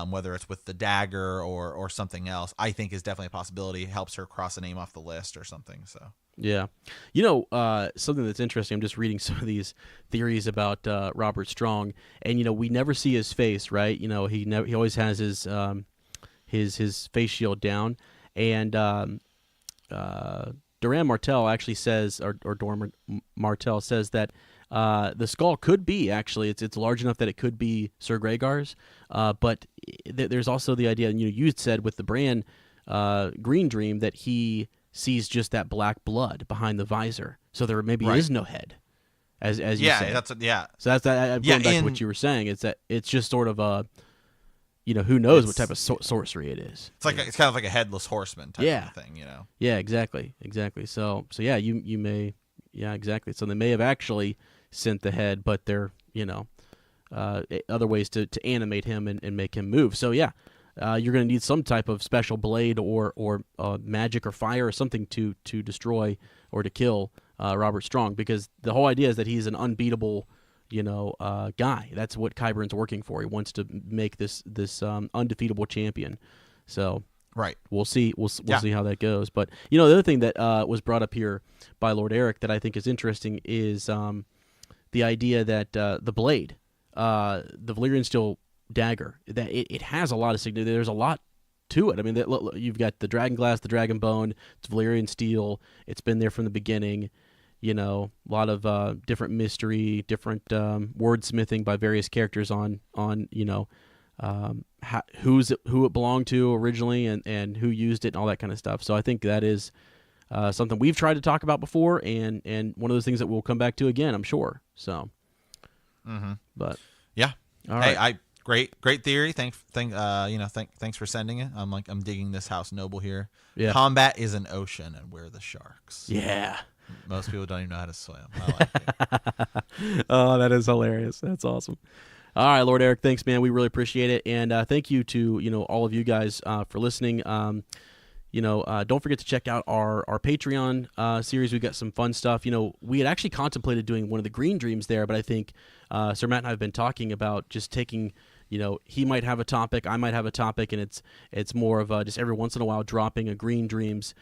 whether it's with the dagger or something else, I think is definitely a possibility. Helps her cross a name off the list or something. So yeah, something that's interesting. I'm just reading some of these theories about Robert Strong, and we never see his face, right? He always has his face shield down, and Doran Martell actually says, or Doran Martell says that the skull could be actually it's large enough that it could be Sir Rhaegar's, but there's also the idea, and you said with the Bran Green Dream that he sees just that black blood behind the visor, so there maybe is no head, as you say. So that's going back to what you were saying. It's that it's just sort of a. Who knows what type of sorcery it is. It's kind of like a headless horseman type of thing, Yeah, exactly. So yeah, you may, yeah, exactly. So they may have actually sent the head, but they're other ways to animate him and make him move. So yeah, you're going to need some type of special blade or magic or fire or something to destroy or to kill Robert Strong, because the whole idea is that he's an unbeatable. Guy. That's what Qyburn's working for. He wants to make this undefeatable champion. So right, we'll see. We'll see how that goes. But the other thing that was brought up here by Lord Eric that I think is interesting is the idea that the blade, the Valyrian steel dagger, that it has a lot of significance. There's a lot to it. I mean, you've got the dragon glass, the dragon bone. It's Valyrian steel. It's been there from the beginning. A lot of different mystery, different wordsmithing by various characters on who it belonged to originally and who used it and all that kind of stuff. So I think that is something we've tried to talk about before, and one of those things that we'll come back to again, I'm sure. So, but yeah, all right. Hey, great theory. Thanks for sending it. I'm digging this House Noble here. Yeah. Combat is an ocean, and we're the sharks. Yeah. Most people don't even know how to swim. I like it. Oh, that is hilarious. That's awesome. All right, Lord Eric, thanks, man. We really appreciate it, and thank you to all of you guys for listening. Don't forget to check out our Patreon series. We've got some fun stuff. We had actually contemplated doing one of the Green Dreams there, but I think Sir Matt and I have been talking about just taking he might have a topic, I might have a topic, and it's more of just every once in a while dropping a Green Dreams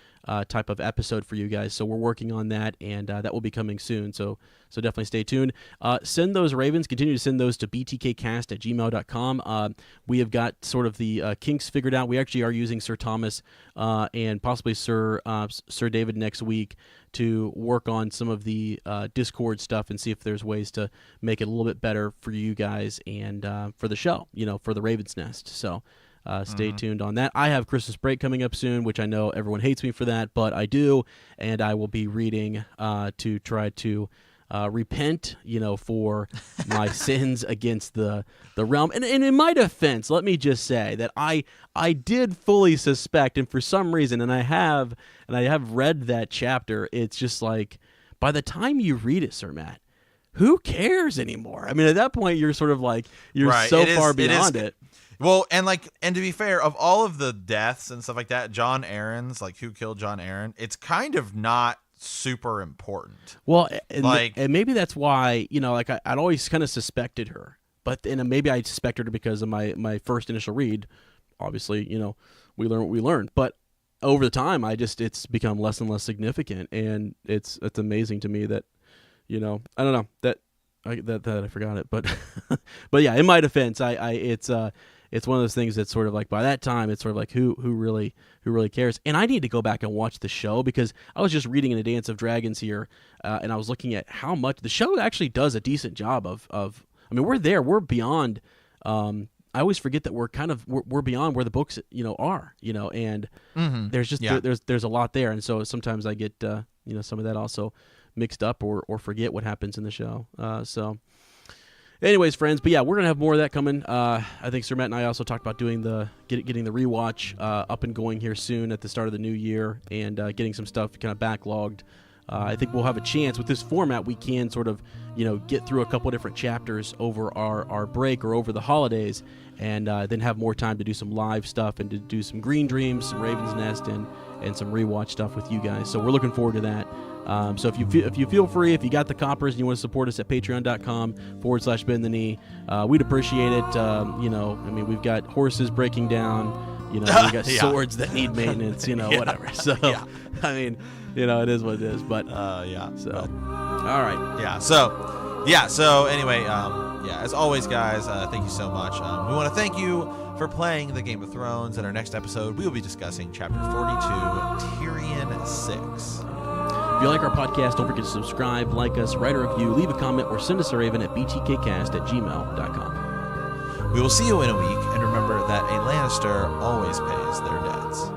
type of episode for you guys. So we're working on that, and that will be coming soon. So definitely stay tuned. Send those Ravens. Continue to send those to btkcast@gmail.com. We have got sort of the kinks figured out. We actually are using Sir Thomas and possibly Sir David next week to work on some of the Discord stuff and see if there's ways to make it a little bit better for you guys and for the show, for the Raven's Nest. So stay tuned on that. I have Christmas break coming up soon, which I know everyone hates me for that, but I do, and I will be reading to try to repent, for my sins against the realm. And in my defense, let me just say that I did fully suspect, and for some reason, and I have read that chapter, it's just like, by the time you read it, Sir Matt, who cares anymore? I mean, at that point, you're sort of like, you're right. so far beyond it. Well, and to be fair, of all of the deaths and stuff like that, John Aaron's, like who killed John Aaron, it's kind of not super important. Well, and maybe that's why, I'd always kind of suspected her, but then maybe I suspected her because of my first initial read. Obviously, we learn what we learned, but over the time, it's become less and less significant, and it's amazing to me that, I don't know that I forgot it, but but yeah, in my defense, it's one of those things that's sort of like, by that time, it's sort of like, who really cares? And I need to go back and watch the show, because I was just reading in A Dance of Dragons here, and I was looking at how much the show actually does a decent job of I mean, we're beyond. I always forget that we're beyond where the books are, and there's just there's a lot there, and so sometimes I get some of that also mixed up or forget what happens in the show. So. Anyways, friends, but yeah, we're gonna have more of that coming. I think Sir Matt and I also talked about doing getting the rewatch up and going here soon at the start of the new year, and getting some stuff kind of backlogged. I think we'll have a chance with this format. We can sort of get through a couple different chapters over our break or over the holidays, and then have more time to do some live stuff and to do some Green Dreams, some Raven's Nest, and some rewatch stuff with you guys. So we're looking forward to that. So if you feel free, if you got the coppers and you want to support us at patreon.com/bend the knee, we'd appreciate it. We've got horses breaking down, we got swords that need maintenance, whatever. So, I mean, it is what it is, but, all right. So anyway, as always, guys, thank you so much. We want to thank you for playing the Game of Thrones. In our next episode, we will be discussing Chapter 42, Tyrion 6. If you like our podcast, don't forget to subscribe, like us, write a review, leave a comment, or send us a raven at btkcast@gmail.com. We will see you in a week, and remember that a Lannister always pays their debts.